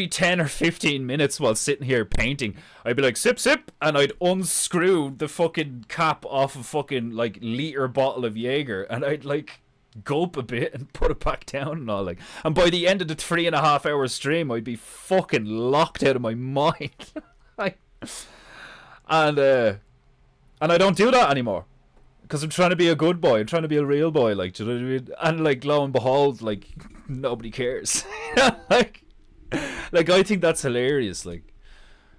10 or 15 minutes while sitting here painting, I'd be like, sip sip, and I'd unscrew the fucking cap off a fucking like liter bottle of Jaeger, and I'd like gulp a bit and put it back down and all, like, and by the end of the 3.5 hour stream I'd be fucking locked out of my mind. And I don't do that anymore. Because I'm trying to be a good boy. I'm trying to be a real boy. Like, do you know what I mean? And, like, lo and behold, like, nobody cares. like, I think that's hilarious. Like,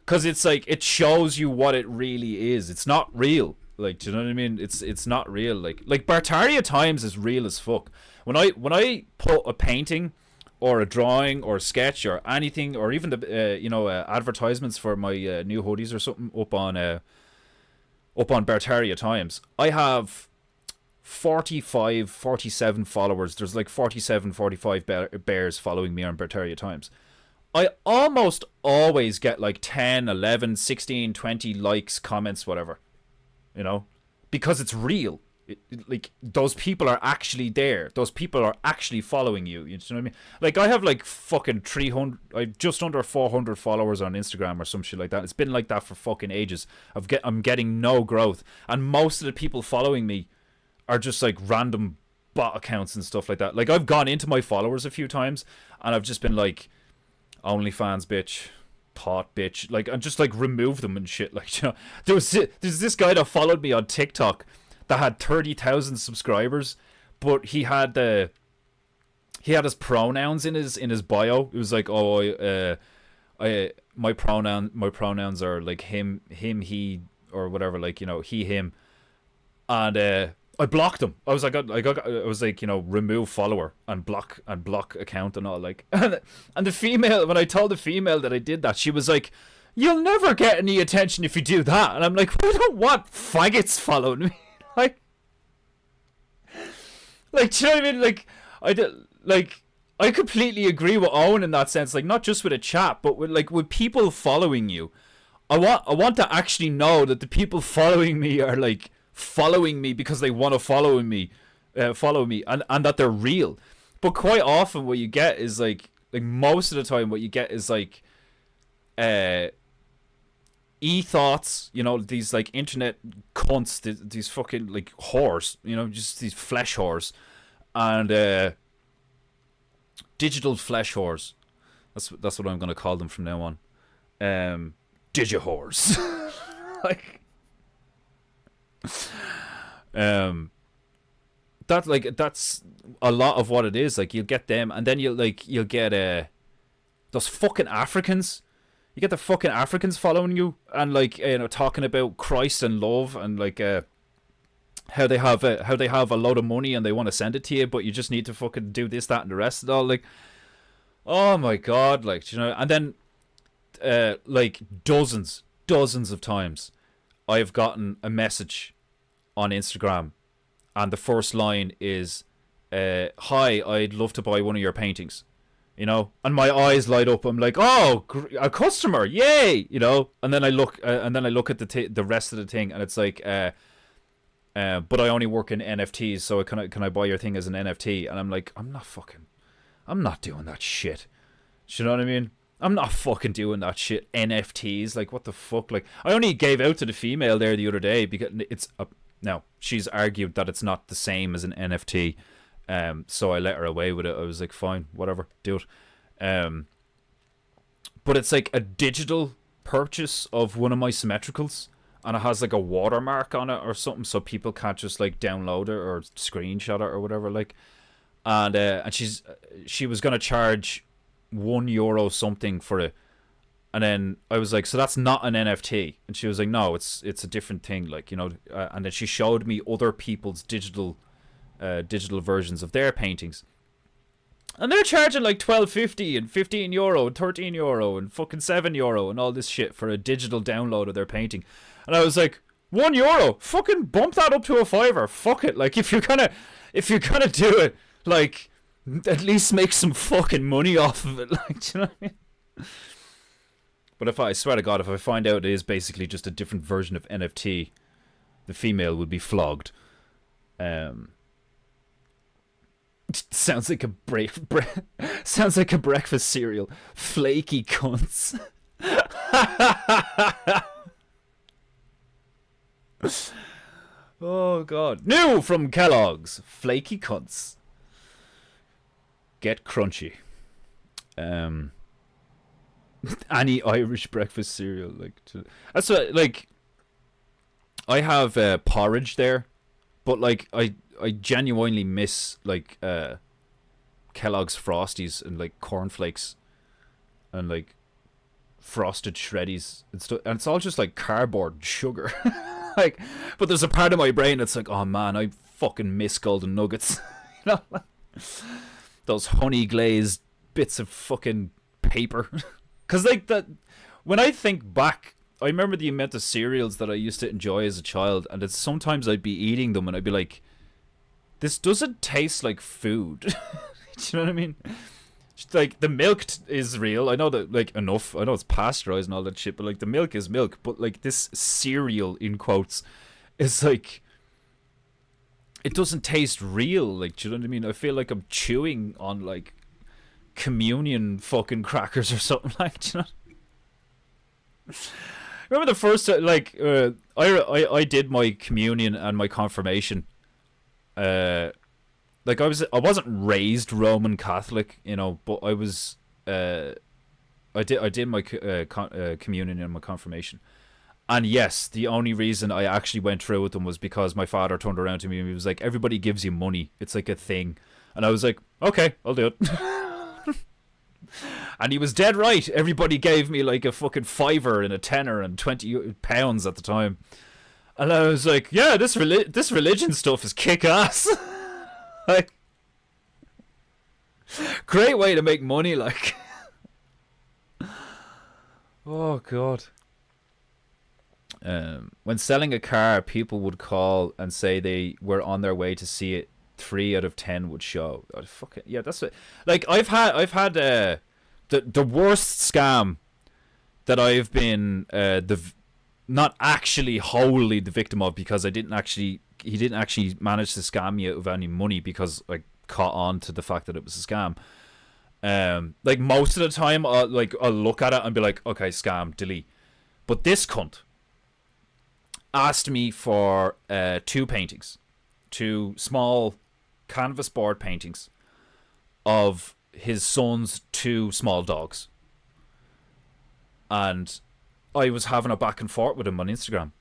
because it's, like, it shows you what it really is. It's not real. Like, do you know what I mean? It's not real. Like Bartaria Times is real as fuck. When I put a painting or a drawing or a sketch or anything, or even the, advertisements for my new hoodies or something up on Bartaria Times, I have 45, 47 followers. There's like 47, 45 bears following me on Bartaria Times. I almost always get like 10, 11, 16, 20 likes, comments, whatever. You know? Because it's real. Like, those people are actually there. Those people are actually following you. You know what I mean? Like, I have like fucking 300, just under 400 followers on Instagram or some shit like that. It's been like that for fucking ages. I'm getting no growth. And most of the people following me are just like random bot accounts and stuff like that. Like, I've gone into my followers a few times and I've just been like, OnlyFans bitch, pot bitch. Like, and just like remove them and shit. Like, you know, there's this guy that followed me on TikTok that had 30,000 subscribers, but he had his pronouns in his bio. It was like, my pronouns are like him, he, or whatever, like, you know, he, him, and I blocked him. I was like, you know, remove follower and block account and all, like, and the female, when I told the female that I did that, she was like, you'll never get any attention if you do that. And I'm like, I don't want faggots following me. Like, do you know what I mean? I completely agree with Owen in that sense. Like, not just with a chat, but with people following you. I want to actually know that the people following me are like following me because they want to follow me, and that they're real. But quite often, what you get is like most of the time, what you get is like, e-thoughts, you know, these like internet cunts, these fucking like whores, you know, just these flesh whores, and digital flesh whores. That's what I'm gonna call them from now on. Digi-whores. Like, that's a lot of what it is. Like, you'll get them, and then you'll get those fucking Africans. You get the fucking Africans following you and, like, you know, talking about Christ and love and, like, how they have a load of money and they want to send it to you, but you just need to fucking do this, that, and the rest of it all. Like, oh my god, like, you know. And then like dozens of times I've gotten a message on Instagram and the first line is, hi, I'd love to buy one of your paintings. You know, and my eyes light up. I'm like, oh, a customer, yay! You know, and then I look at the rest of the thing, and it's like, but I only work in NFTs, so can I buy your thing as an NFT? And I'm like, I'm not doing that shit. Do you know what I mean? I'm not fucking doing that shit. NFTs, like, what the fuck? Like, I only gave out to the female there the other day because now she's argued that it's not the same as an NFT. So I let her away with it. I was like, fine, whatever, do it. But it's like a digital purchase of one of my symmetricals, and it has like a watermark on it or something, so people can't just like download it or screenshot it or whatever. Like, and she was gonna charge €1 something for it, and then I was like, so that's not an NFT, and she was like, no, it's a different thing, like, you know, and then she showed me other people's digital versions of their paintings, and they're charging like €12.50 and €15 and €13 and fucking €7 and all this shit for a digital download of their painting, and I was like, €1, fucking bump that up to a fiver, fuck it, like if you're gonna do it, like, at least make some fucking money off of it, like, do you know what I mean? But I swear to God, if I find out it is basically just a different version of NFT, the female would be flogged. Sounds like a sounds like a breakfast cereal. Flaky cunts. Oh God! New from Kellogg's, flaky cunts. Get crunchy. Any Irish breakfast cereal, like, that's what, like, I have porridge there, but like I genuinely miss like Kellogg's Frosties and like cornflakes and like frosted shreddies and stuff, and it's all just like cardboard and sugar. Like, but there's a part of my brain that's like, oh man, I fucking miss golden nuggets. You know, those honey glazed bits of fucking paper. Because like that, when I think back, I remember the amount of cereals that I used to enjoy as a child, and it's sometimes I'd be eating them and I'd be like, this doesn't taste like food. Do you know what I mean? Like, the milk is real. I know that, like, enough. I know it's pasteurized and all that shit, but like, the milk is milk. But like, this cereal, in quotes, is like, it doesn't taste real. Like, do you know what I mean? I feel like I'm chewing on like communion fucking crackers or something, like, do you know? Remember the first like I did my communion and my confirmation. Like, I wasn't raised Roman Catholic, you know, but I was I did my communion and my confirmation. And yes, the only reason I actually went through with them was because my father turned around to me and he was like, everybody gives you money. It's like a thing. And I was like, okay, I'll do it. And he was dead right. Everybody gave me like a fucking fiver and a tenner and £20 at the time. And I was like, yeah, this religion stuff is kick ass. Like, great way to make money, like. Oh God. When selling a car, people would call and say they were on their way to see it. 3 out of 10 would show. Oh, fucking yeah, that's it. Like, I've had the worst scam that I've been not actually wholly the victim of, because he didn't actually manage to scam me out of any money, because I caught on to the fact that it was a scam. Like, most of the time I'll look at it and be like, okay, scam, delete. But this cunt asked me for 2 paintings, 2 small canvas board paintings of his son's 2 small dogs, and I was having a back and forth with him on Instagram,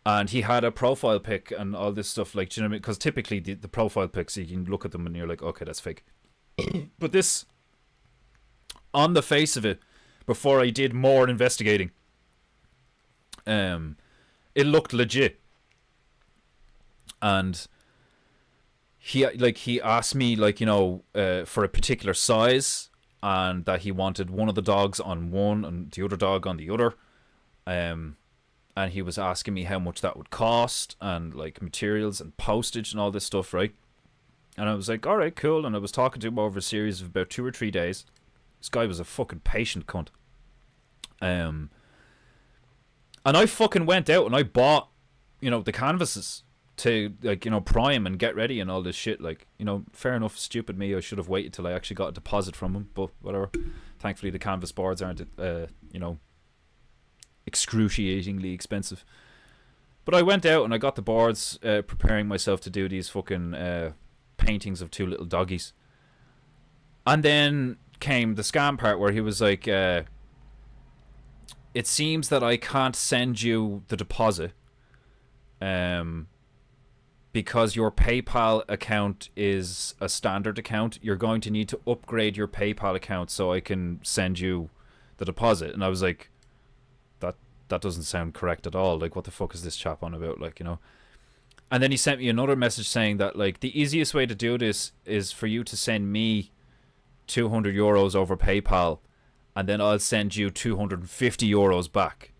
and he had a profile pic and all this stuff, like, do you know what I mean? Because typically the profile pics, you can look at them and you're like, okay, that's fake. But this, on the face of it, before I did more investigating, it looked legit. And he asked me, like, you know, for a particular size, and that he wanted one of the dogs on one and the other dog on the other. And he was asking me how much that would cost, and like materials and postage and all this stuff, right? And I was like, all right, cool. And I was talking to him over a series of about 2 or 3 days. This guy was a fucking patient cunt. And I fucking went out and I bought, you know, the canvases to, like, you know, prime and get ready and all this shit. Like, you know, fair enough, stupid me, I should have waited till I actually got a deposit from him, but whatever. Thankfully the canvas boards aren't you know, excruciatingly expensive. But I went out and I got the boards, preparing myself to do these fucking paintings of 2 little doggies. And then came the scam part, where he was like, it seems that I can't send you the deposit, because your PayPal account is a standard account, you're going to need to upgrade your PayPal account so I can send you the deposit. And I was like, that doesn't sound correct at all. Like, what the fuck is this chap on about? Like, you know. And then he sent me another message saying that, like, the easiest way to do this is for you to send me €200 over PayPal, and then I'll send you €250 back.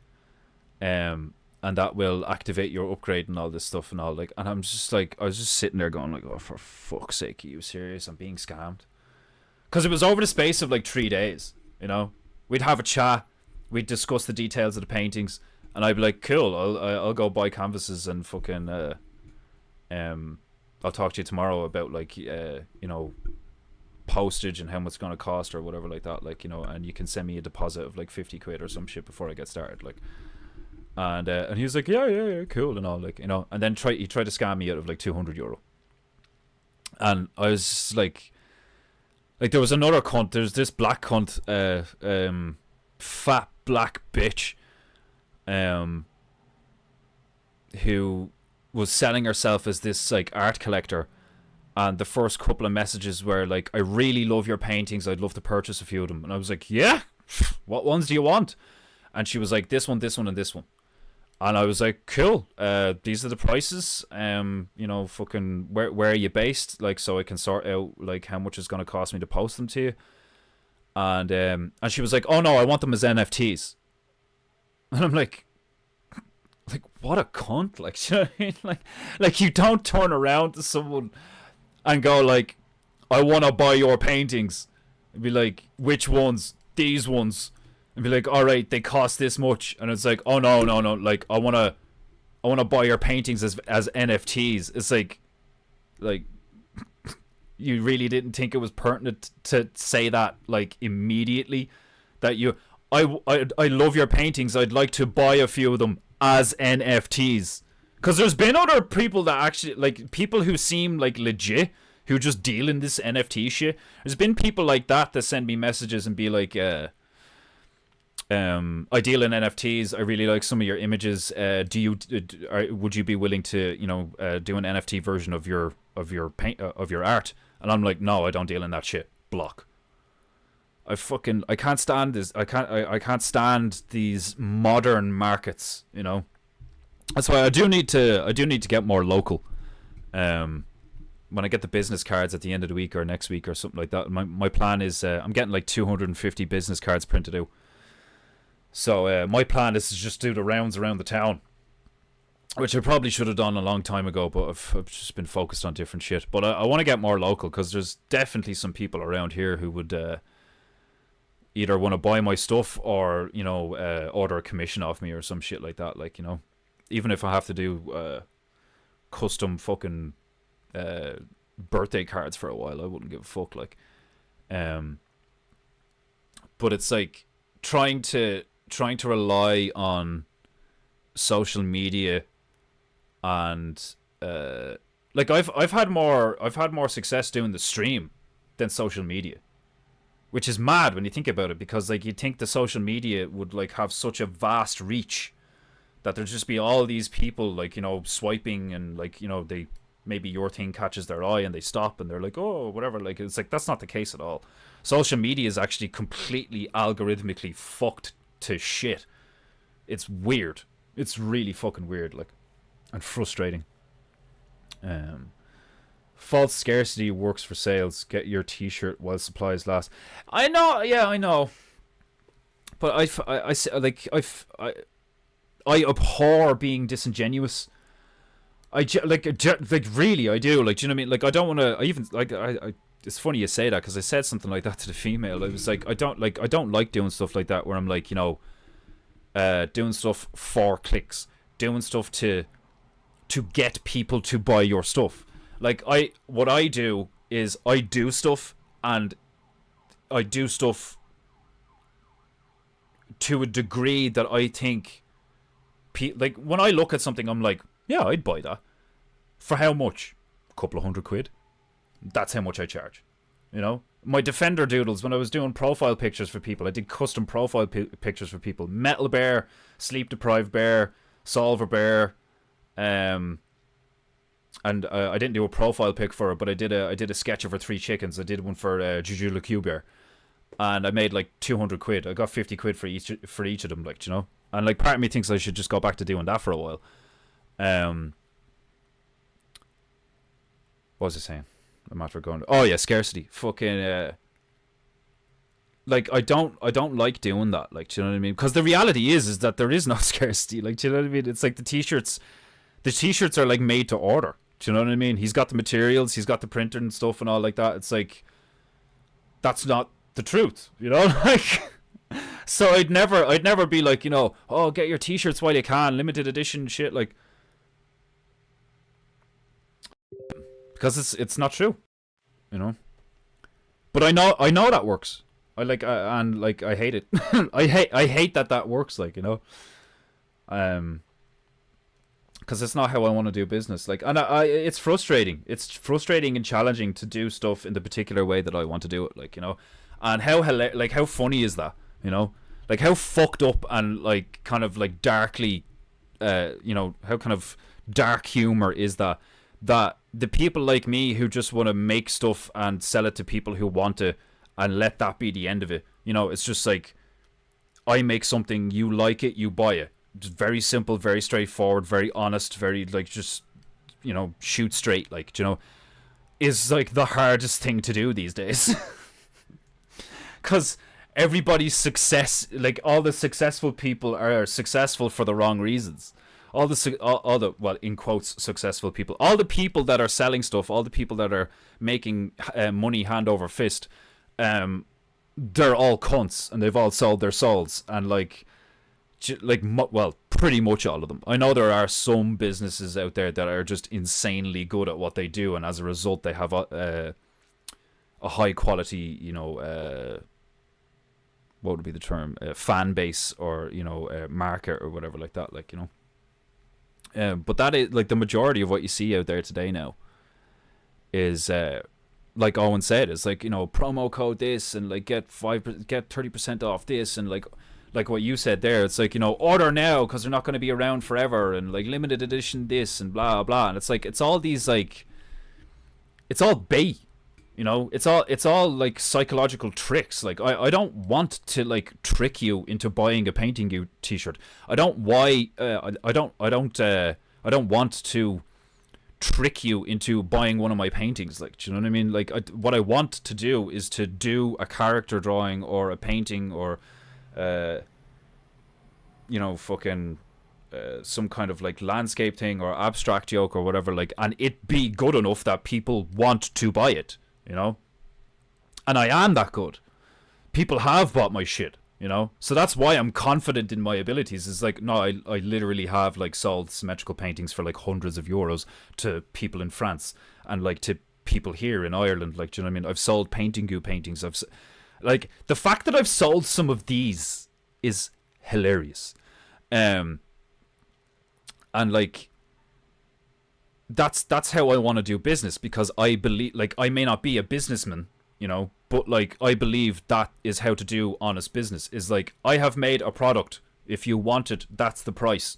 And that will activate your upgrade and all this stuff and all. Like, and I'm just like, I was just sitting there going like, oh, for fuck's sake, are you serious? I'm being scammed. Because it was over the space of like 3 days, you know. We'd have a chat, we'd discuss the details of the paintings, and I'd be like, cool, I'll go buy canvases and fucking I'll talk to you tomorrow about like you know, postage and how much it's gonna cost or whatever like that, like, you know, and you can send me a deposit of like 50 quid or some shit before I get started, like. And he was like, yeah, cool and all, like, you know. And then he tried to scam me out of like €200. And I was just like there was another cunt. There's this black cunt, fat black bitch, who was selling herself as this like art collector. And the first couple of messages were like, I really love your paintings, I'd love to purchase a few of them. And I was like, yeah, what ones do you want? And she was like, this one, and this one. And I was like, cool, these are the prices. You know, fucking, where are you based? Like, so I can sort out like how much it's going to cost me to post them to you. And she was like, oh no, I want them as NFTs. And I'm like, what a cunt. Like, you know what I mean? Like you don't turn around to someone and go like, I want to buy your paintings. And be like, which ones? These ones. And be like, all right, they cost this much. And it's like, oh no, like, I wanna buy your paintings as NFTs. It's like you really didn't think it was pertinent to say that like immediately, that I love your paintings, I'd like to buy a few of them as NFTs. Because there's been other people that actually, like, people who seem like legit, who just deal in this NFT shit. There's been people like that send me messages and be like, I deal in NFTs, I really like some of your images, would you be willing to, you know, do an NFT version of your art? And I'm like, no, I don't deal in that shit. Block. I can't stand this. I can't stand these modern markets, you know. That's why I do need to get more local. When I get the business cards at the end of the week or next week or something like that, my plan is I'm getting like 250 business cards printed out. So my plan is to just do the rounds around the town, which I probably should have done a long time ago, but I've just been focused on different shit. But I want to get more local, because there's definitely some people around here who would either want to buy my stuff or, you know, order a commission off me or some shit like that. Like, you know, even if I have to do custom fucking birthday cards for a while, I wouldn't give a fuck. Like, but it's like trying to rely on social media, and like I've had more success doing the stream than social media, which is mad when you think about it, because like you'd think the social media would like have such a vast reach that there'd just be all these people, like, you know, swiping, and like, you know, they maybe your thing catches their eye and they stop and they're like, oh, whatever. Like, it's like that's not the case at all. Social media is actually completely algorithmically fucked to shit. It's weird. It's really fucking weird, like, and frustrating. False scarcity works for sales. Get your t-shirt while supplies last. I know, yeah, I know. But I abhor being disingenuous. Like really, I do. Like, do you know what I mean? Like, I don't want to. I even like I. It's funny you say that, because I said something like that to the female. I was like, I don't like doing stuff like that where I'm like, you know, doing stuff for clicks, doing stuff to get people to buy your stuff. Like, what I do is I do stuff, and I do stuff to a degree that I think, like, when I look at something, I'm like, yeah, I'd buy that. For how much? A couple of £100. That's how much I charge. You know, my Defender doodles, when I was doing profile pictures for people, I did custom profile pictures for people. Metal Bear, Sleep Deprived Bear, Solver Bear, and I didn't do a profile pic for it, but I did a sketch of her 3 chickens. I did one for Juju Le Cubier, and I made like 200 quid. I got 50 quid for each of them, like, you know. And like part of me thinks I should just go back to doing that for a while. What was I saying? I'm after going. Oh yeah, scarcity. Fucking. Like I don't like doing that. Like, do you know what I mean? Because the reality is that there is no scarcity. Like, do you know what I mean? It's like the t-shirts are like made to order. Do you know what I mean? He's got the materials, he's got the printer and stuff and all like that. It's like, that's not the truth, you know? Like, so I'd never be like, you know, oh, get your t-shirts while you can, limited edition shit, like, because it's not true, you know. But I know that works. I like and like I hate it. I hate that works, like, you know. Because it's not how I want to do business. Like, and it's frustrating. It's frustrating and challenging to do stuff in the particular way that I want to do it. Like, you know, and how funny is that? You know, like how fucked up and like kind of like darkly, you know, how kind of dark humor is that? That the people like me who just want to make stuff and sell it to people who want to, and let that be the end of it. You know, it's just like, I make something, you like it, you buy it. Just very simple, very straightforward, very honest, very like just, you know, shoot straight, like, you know, is like the hardest thing to do these days. Because everybody's success, like all the successful people are successful for the wrong reasons. All the well, in quotes, successful people, all the people that are selling stuff, all the people that are making money hand over fist, they're all cunts and they've all sold their souls, and like well, pretty much all of them. I know there are some businesses out there that are just insanely good at what they do, and as a result they have a high quality, you know, what would be the term, fan base, or, you know, market or whatever like that, like, you know. But that is like the majority of what you see out there today now is like Owen said, it's like, you know, promo code this and like get 30% off this, and like what you said there, it's like, you know, order now because they're not going to be around forever, and like limited edition this and blah blah, and it's like, it's all these like, it's all bait, you know, it's all like psychological tricks. Like I don't want to like trick you into buying a Painting You t-shirt. I don't want to trick you into buying one of my paintings. Like, do you know what I mean? Like, what I want to do is to do a character drawing or a painting or you know, fucking some kind of like landscape thing or abstract joke or whatever, like, and it be good enough that people want to buy it, you know. And I am that good. People have bought my shit, you know, so that's why I'm confident in my abilities. Is like, no, I literally have like sold symmetrical paintings for like hundreds of euros to people in France and like to people here in Ireland. Like, do you know what I mean? I've sold Painting Goo paintings. Like, the fact that I've sold some of these is hilarious. And like, that's how I want to do business, because I believe, like, I may not be a businessman, you know, but like, I believe that is how to do honest business. Is like, I have made a product. If you want it, that's the price,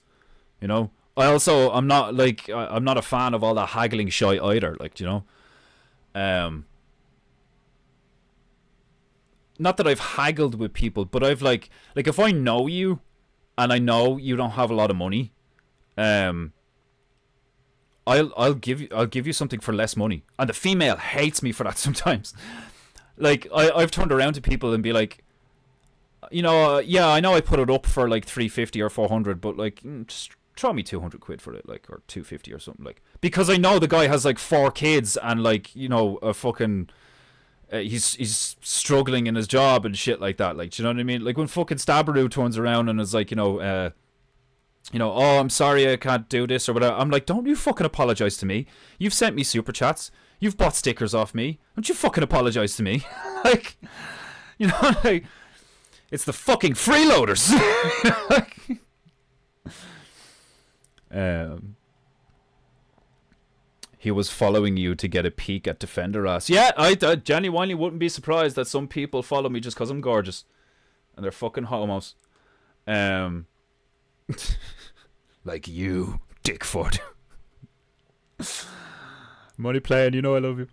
you know. I'm not like, I'm not a fan of all that haggling shit either, like, you know. Not that I've haggled with people, but I've like if I know you and I know you don't have a lot of money, I'll give you something for less money, and the female hates me for that sometimes. Like, I've turned around to people and be like, you know, yeah, I know I put it up for like 350 or 400, but like, just throw me 200 quid for it, like, or 250 or something, like, because I know the guy has like 4 kids and like, you know, a fucking he's struggling in his job and shit like that. Like, do you know what I mean? Like, when fucking Stabberoo turns around and is like, you know, oh, I'm sorry, I can't do this or whatever. I'm like, don't you fucking apologize to me. You've sent me super chats. You've bought stickers off me. Don't you fucking apologize to me. Like, you know, like, it's the fucking freeloaders. He was following you to get a peek at Defender ass. Yeah, I genuinely wouldn't be surprised that some people follow me just because I'm gorgeous. And they're fucking homos. Like you, Dickfoot. I'm only playing, you know I love you.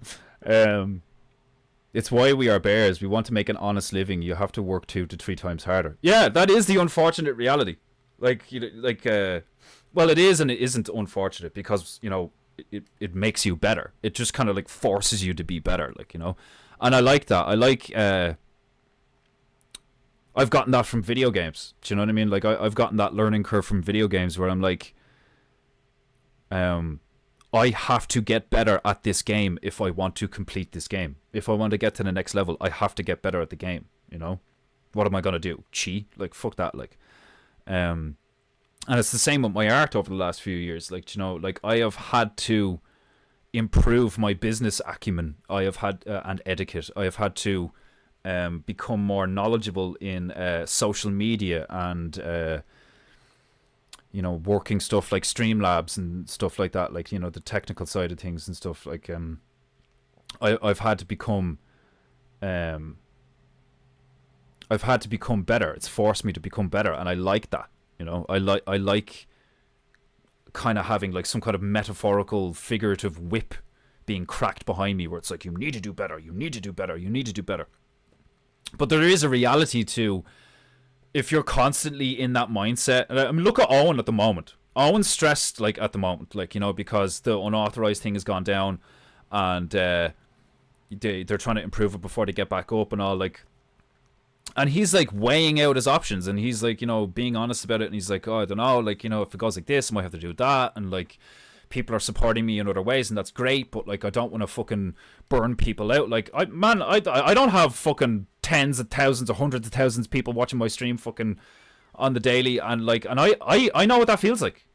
It's why we are bears. We want to make an honest living. You have to work 2 to 3 times harder. Yeah, that is the unfortunate reality. Like, well, it is and it isn't unfortunate because, it makes you better. It just kind of like forces you to be better, like, And I like that. I like, I've gotten that from video games. Do you know what I mean? Like, I've gotten that learning curve from video games where I'm like, I have to get better at this game if I want to complete this game. If I want to get to the next level, I have to get better at the game, What am I going to do? Cheat? Like, fuck that, like. And it's the same with my art over the last few years. Like, like I have had to improve my business acumen. I have had, and etiquette. I have had to become more knowledgeable in social media and, working stuff like Streamlabs and stuff like that, like, the technical side of things and stuff. Like, I've had to become, better. It's forced me to become better, and I like that. I like kind of having like some kind of metaphorical, figurative whip being cracked behind me, where it's like, you need to do better, you need to do better, you need to do better. But there is a reality to, if you're constantly in that mindset. I mean, look at Owen at the moment. Owen's stressed, like, at the moment, like, because the unauthorized thing has gone down, and they're trying to improve it before they get back up and all, like. And he's like weighing out his options, and he's like, being honest about it, and he's like, oh, I don't know, like, if it goes like this, I might have to do that, and like, people are supporting me in other ways, and that's great, but like, I don't want to fucking burn people out. Like, I don't have fucking tens of thousands or hundreds of thousands of people watching my stream fucking on the daily, and like, and I know what that feels like.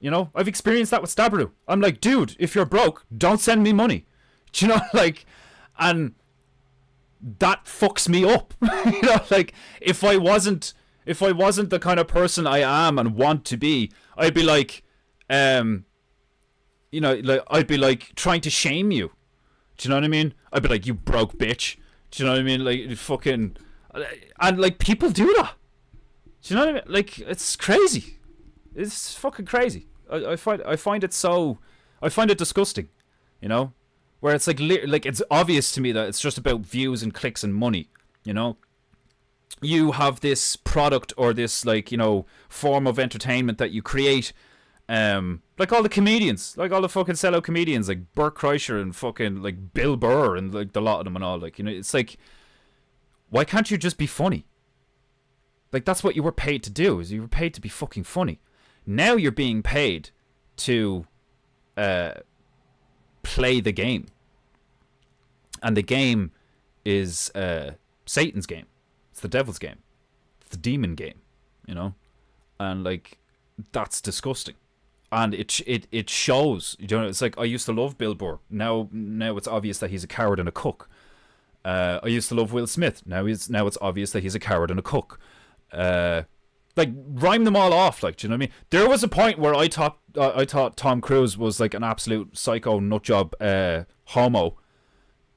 I've experienced that with Stabberoo. I'm like, dude, if you're broke, don't send me money. Do you know, like, and that fucks me up. Like, if I wasn't the kind of person I am and want to be, I'd be like, like, I'd be like trying to shame you. Do you know what I mean? I'd be like, you broke bitch. Do you know what I mean? Like, fucking, and like, people do that. Do you know what I mean? Like, it's crazy. It's fucking crazy. I find it disgusting. Where it's like it's obvious to me that it's just about views and clicks and money. You have this product or this, like, form of entertainment that you create. Like all the comedians, like all the fucking sellout comedians, like Bert Kreischer and fucking like Bill Burr and like the lot of them and all, like, it's like, why can't you just be funny? Like, that's what you were paid to do, is you were paid to be fucking funny. Now you're being paid to play the game, and the game is Satan's game. It's the devil's game. It's the demon game, and like, that's disgusting. And it shows, it's like, I used to love Bill Burr. Now it's obvious that he's a coward and a cook. I used to love Will Smith. Now it's obvious that he's a coward and a cook. Like, rhyme them all off, like, do you know what I mean? There was a point where I thought Tom Cruise was like an absolute psycho nutjob homo,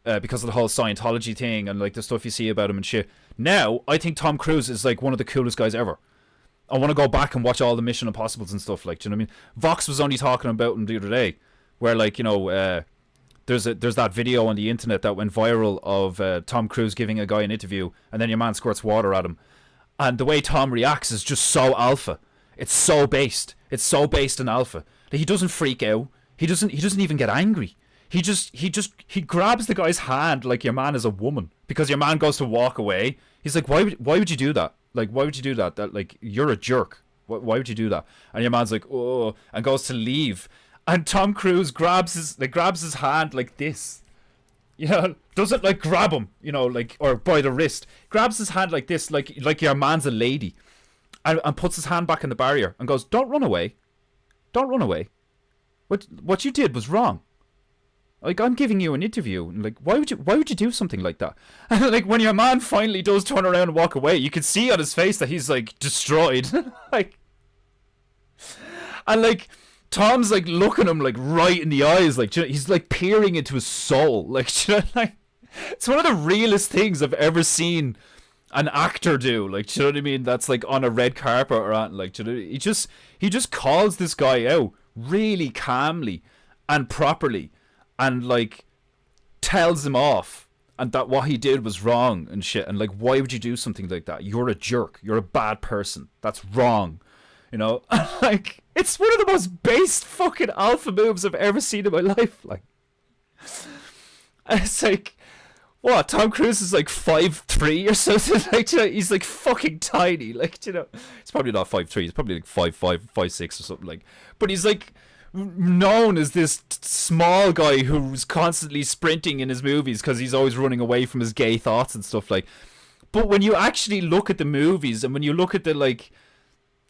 because of the whole Scientology thing and like the stuff you see about him and shit. Now I think Tom Cruise is like one of the coolest guys ever. I want to go back and watch all the Mission Impossibles and stuff, like, do you know what I mean? Vox was only talking about him the other day, where, like, there's that video on the internet that went viral of Tom Cruise giving a guy an interview, and then your man squirts water at him, and the way Tom reacts is just so alpha. It's so based in alpha that he doesn't freak out. He doesn't even get angry. He grabs the guy's hand like your man is a woman, because your man goes to walk away. He's like, why would you do that? Like, why would you do that? That, like, you're a jerk. Why would you do that? And your man's like, oh, and goes to leave. And Tom Cruise grabs his hand like this. Doesn't like grab him, like, or by the wrist. Grabs his hand like this, like your man's a lady. And puts his hand back in the barrier and goes, don't run away. Don't run away. What you did was wrong. Like, I'm giving you an interview, and like, why would you do something like that? And like, when your man finally does turn around and walk away, you can see on his face that he's like destroyed. Like, and like, Tom's like looking him like right in the eyes, like, he's like peering into his soul, like, like, it's one of the realest things I've ever seen an actor do, like, do you know what I mean? That's like on a red carpet or anything, like, do you know, he just calls this guy out really calmly and properly. and like tells him off, and that what he did was wrong and shit, and like, why would you do something like that? You're a jerk. You're a bad person. That's wrong. You know, like, it's one of the most based fucking alpha moves I've ever seen in my life. Like, it's like, what? Tom Cruise is like 5'3" or something. Like, you know, he's like fucking tiny. Like, you know, he's probably not 5'3". He's probably like 5'5", 5'6" or something. Like, but he's like known as this small guy who's constantly sprinting in his movies because he's always running away from his gay thoughts and stuff. Like, but when you actually look at the movies and when you look at the like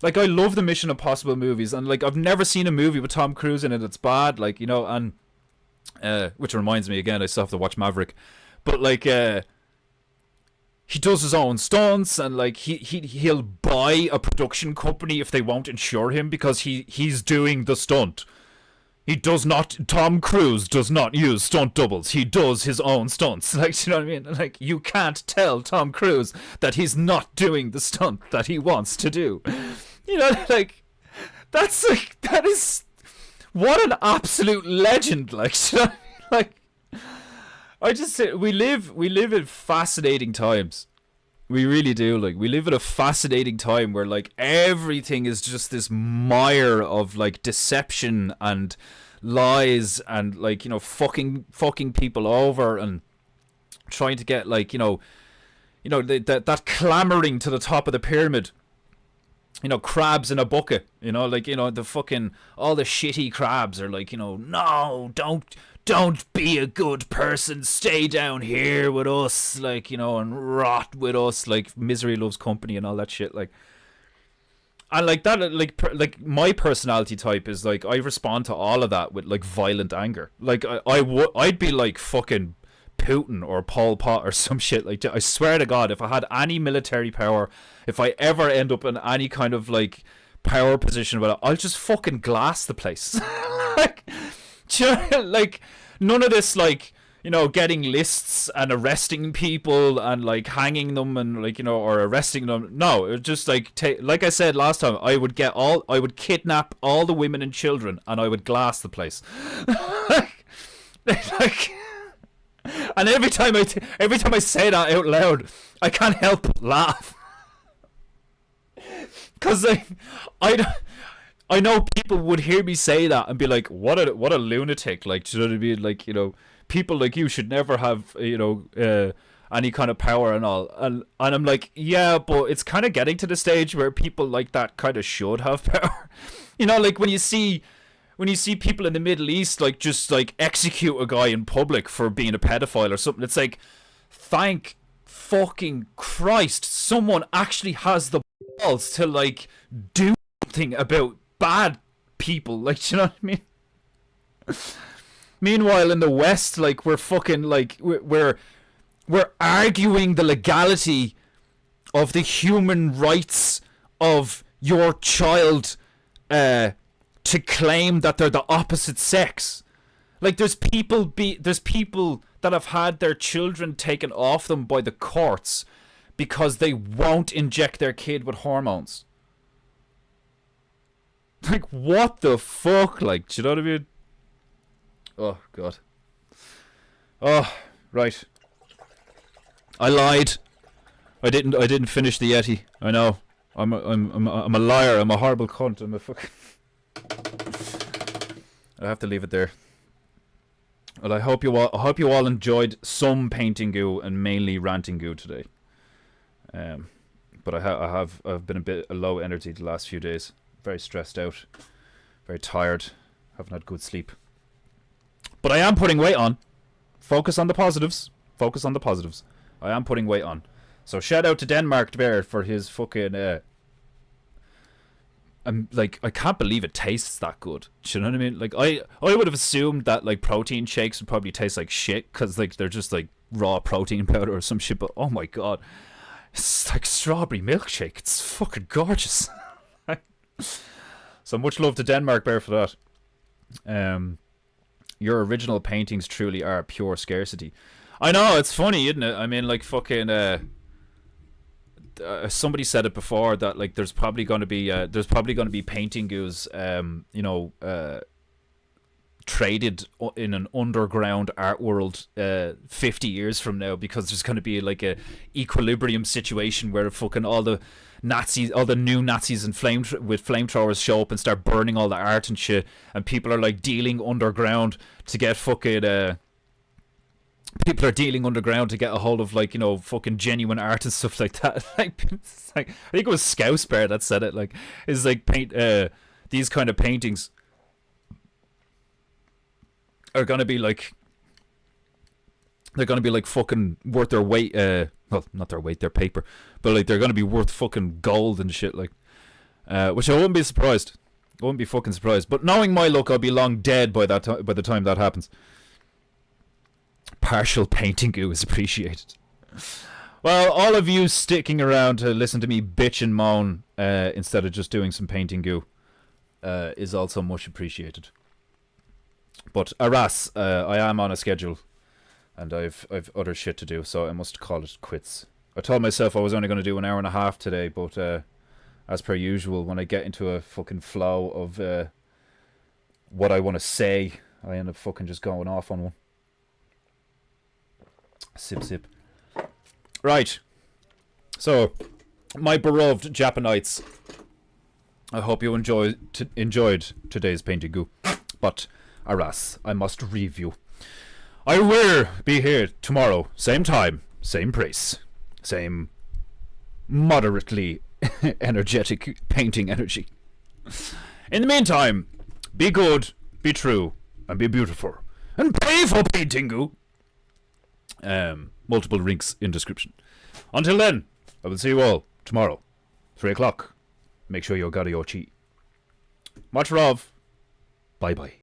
I love the Mission Impossible movies, and like I've never seen a movie with Tom Cruise in it that's bad, like, you know, and which reminds me again, I still have to watch Maverick, but like he does his own stunts, and like he'll buy a production company if they won't insure him because he's doing the stunt. Tom Cruise does not use stunt doubles. He does his own stunts. Like, you know what I mean? Like, you can't tell Tom Cruise that he's not doing the stunt that he wants to do. You know, like, that is, what an absolute legend. Like, you know what I mean? Like, I just say, we live in fascinating times. We really do. Like, we live in a fascinating time where like everything is just this mire of like deception and lies and like, you know, fucking people over and trying to get like, you know that clamoring to the top of the pyramid. You know, crabs in a bucket. You know, like, you know, the fucking all the shitty crabs are like, you know, no, don't be a good person, stay down here with us, like, you know, and rot with us, like misery loves company and all that shit. Like, and like that, like my personality type is like, I respond to all of that with like violent anger. Like I'd be like fucking Putin or Pol Pot or some shit. Like, I swear to God, if I had any military power, if I ever end up in any kind of like power position, I'll just fucking glass the place. Like, like, none of this, like, you know, getting lists and arresting people and like hanging them and like, you know, or arresting them. No, it just like like I said last time, I would kidnap all the women and children and I would glass the place. like, and every time I say that out loud, I can't help but laugh. Cause like, I know people would hear me say that and be like, what a lunatic. Like, do you know what I mean? Like, you know, people like you should never have, you know, any kind of power and all. And I'm like, yeah, but it's kind of getting to the stage where people like that kind of should have power. You know, like when you see people in the Middle East, like, just like execute a guy in public for being a pedophile or something, it's like, thank fucking Christ, someone actually has the balls to like do something about bad people. Like, you know what I mean? Meanwhile, in the West, like, we're fucking like we're arguing the legality of the human rights of your child to claim that they're the opposite sex. Like, there's people that have had their children taken off them by the courts because they won't inject their kid with hormones. Like, what the fuck? Like, do you know what I mean? Oh God. Oh, right. I lied. I didn't finish the Yeti. I know. I'm a liar. I'm a horrible cunt. I'm a fucking. I have to leave it there. Well, I hope you all enjoyed some painting goo and mainly ranting goo today. But I've been a bit low energy the last few days. Very stressed out, very tired, haven't had good sleep. But I am putting weight on. Focus on the positives. Focus on the positives. I am putting weight on. So shout out to Denmark Bear for his fucking. I'm like, I can't believe it tastes that good. Do you know what I mean? Like, I would have assumed that like protein shakes would probably taste like shit because like they're just like raw protein powder or some shit. But oh my God, it's like strawberry milkshake. It's fucking gorgeous. So much love to Denmark Bear for that. Your original paintings truly are pure scarcity. I know, it's funny, isn't it? I mean, like, fucking somebody said it before that like there's probably going to be painting goos, you know, traded in an underground art world 50 years from now, because there's going to be like a equilibrium situation where fucking all the Nazis, all the new Nazis and with flamethrowers show up and start burning all the art and shit, and people are like dealing underground to get fucking people are dealing underground to get a hold of, like, you know, fucking genuine art and stuff like that. Like, it's like, I think it was Scouse Bear that said it. Like, it's like these kind of paintings are gonna be like, they're gonna be like fucking worth their weight. Well, not their weight, their paper, but like they're gonna be worth fucking gold and shit. Like, which I wouldn't be surprised. I wouldn't be fucking surprised. But knowing my luck, I'll be long dead by that by the time that happens. Partial painting goo is appreciated. Well, all of you sticking around to listen to me bitch and moan instead of just doing some painting goo is also much appreciated. But alas, I am on a schedule and I've other shit to do, so I must call it quits. I told myself I was only going to do an hour and a half today, but as per usual, when I get into a fucking flow of what I want to say, I end up fucking just going off on one. Sip, sip. Right. So, my beloved Japanites, I hope you enjoyed today's painting goo. But, alas, I must review. I will be here tomorrow, same time, same place, same moderately energetic painting energy. In the meantime, be good, be true, and be beautiful. And pay for painting goo. Multiple links in description. Until then, I will see you all tomorrow, 3 o'clock. Make sure you got your chi. Much love. Bye bye.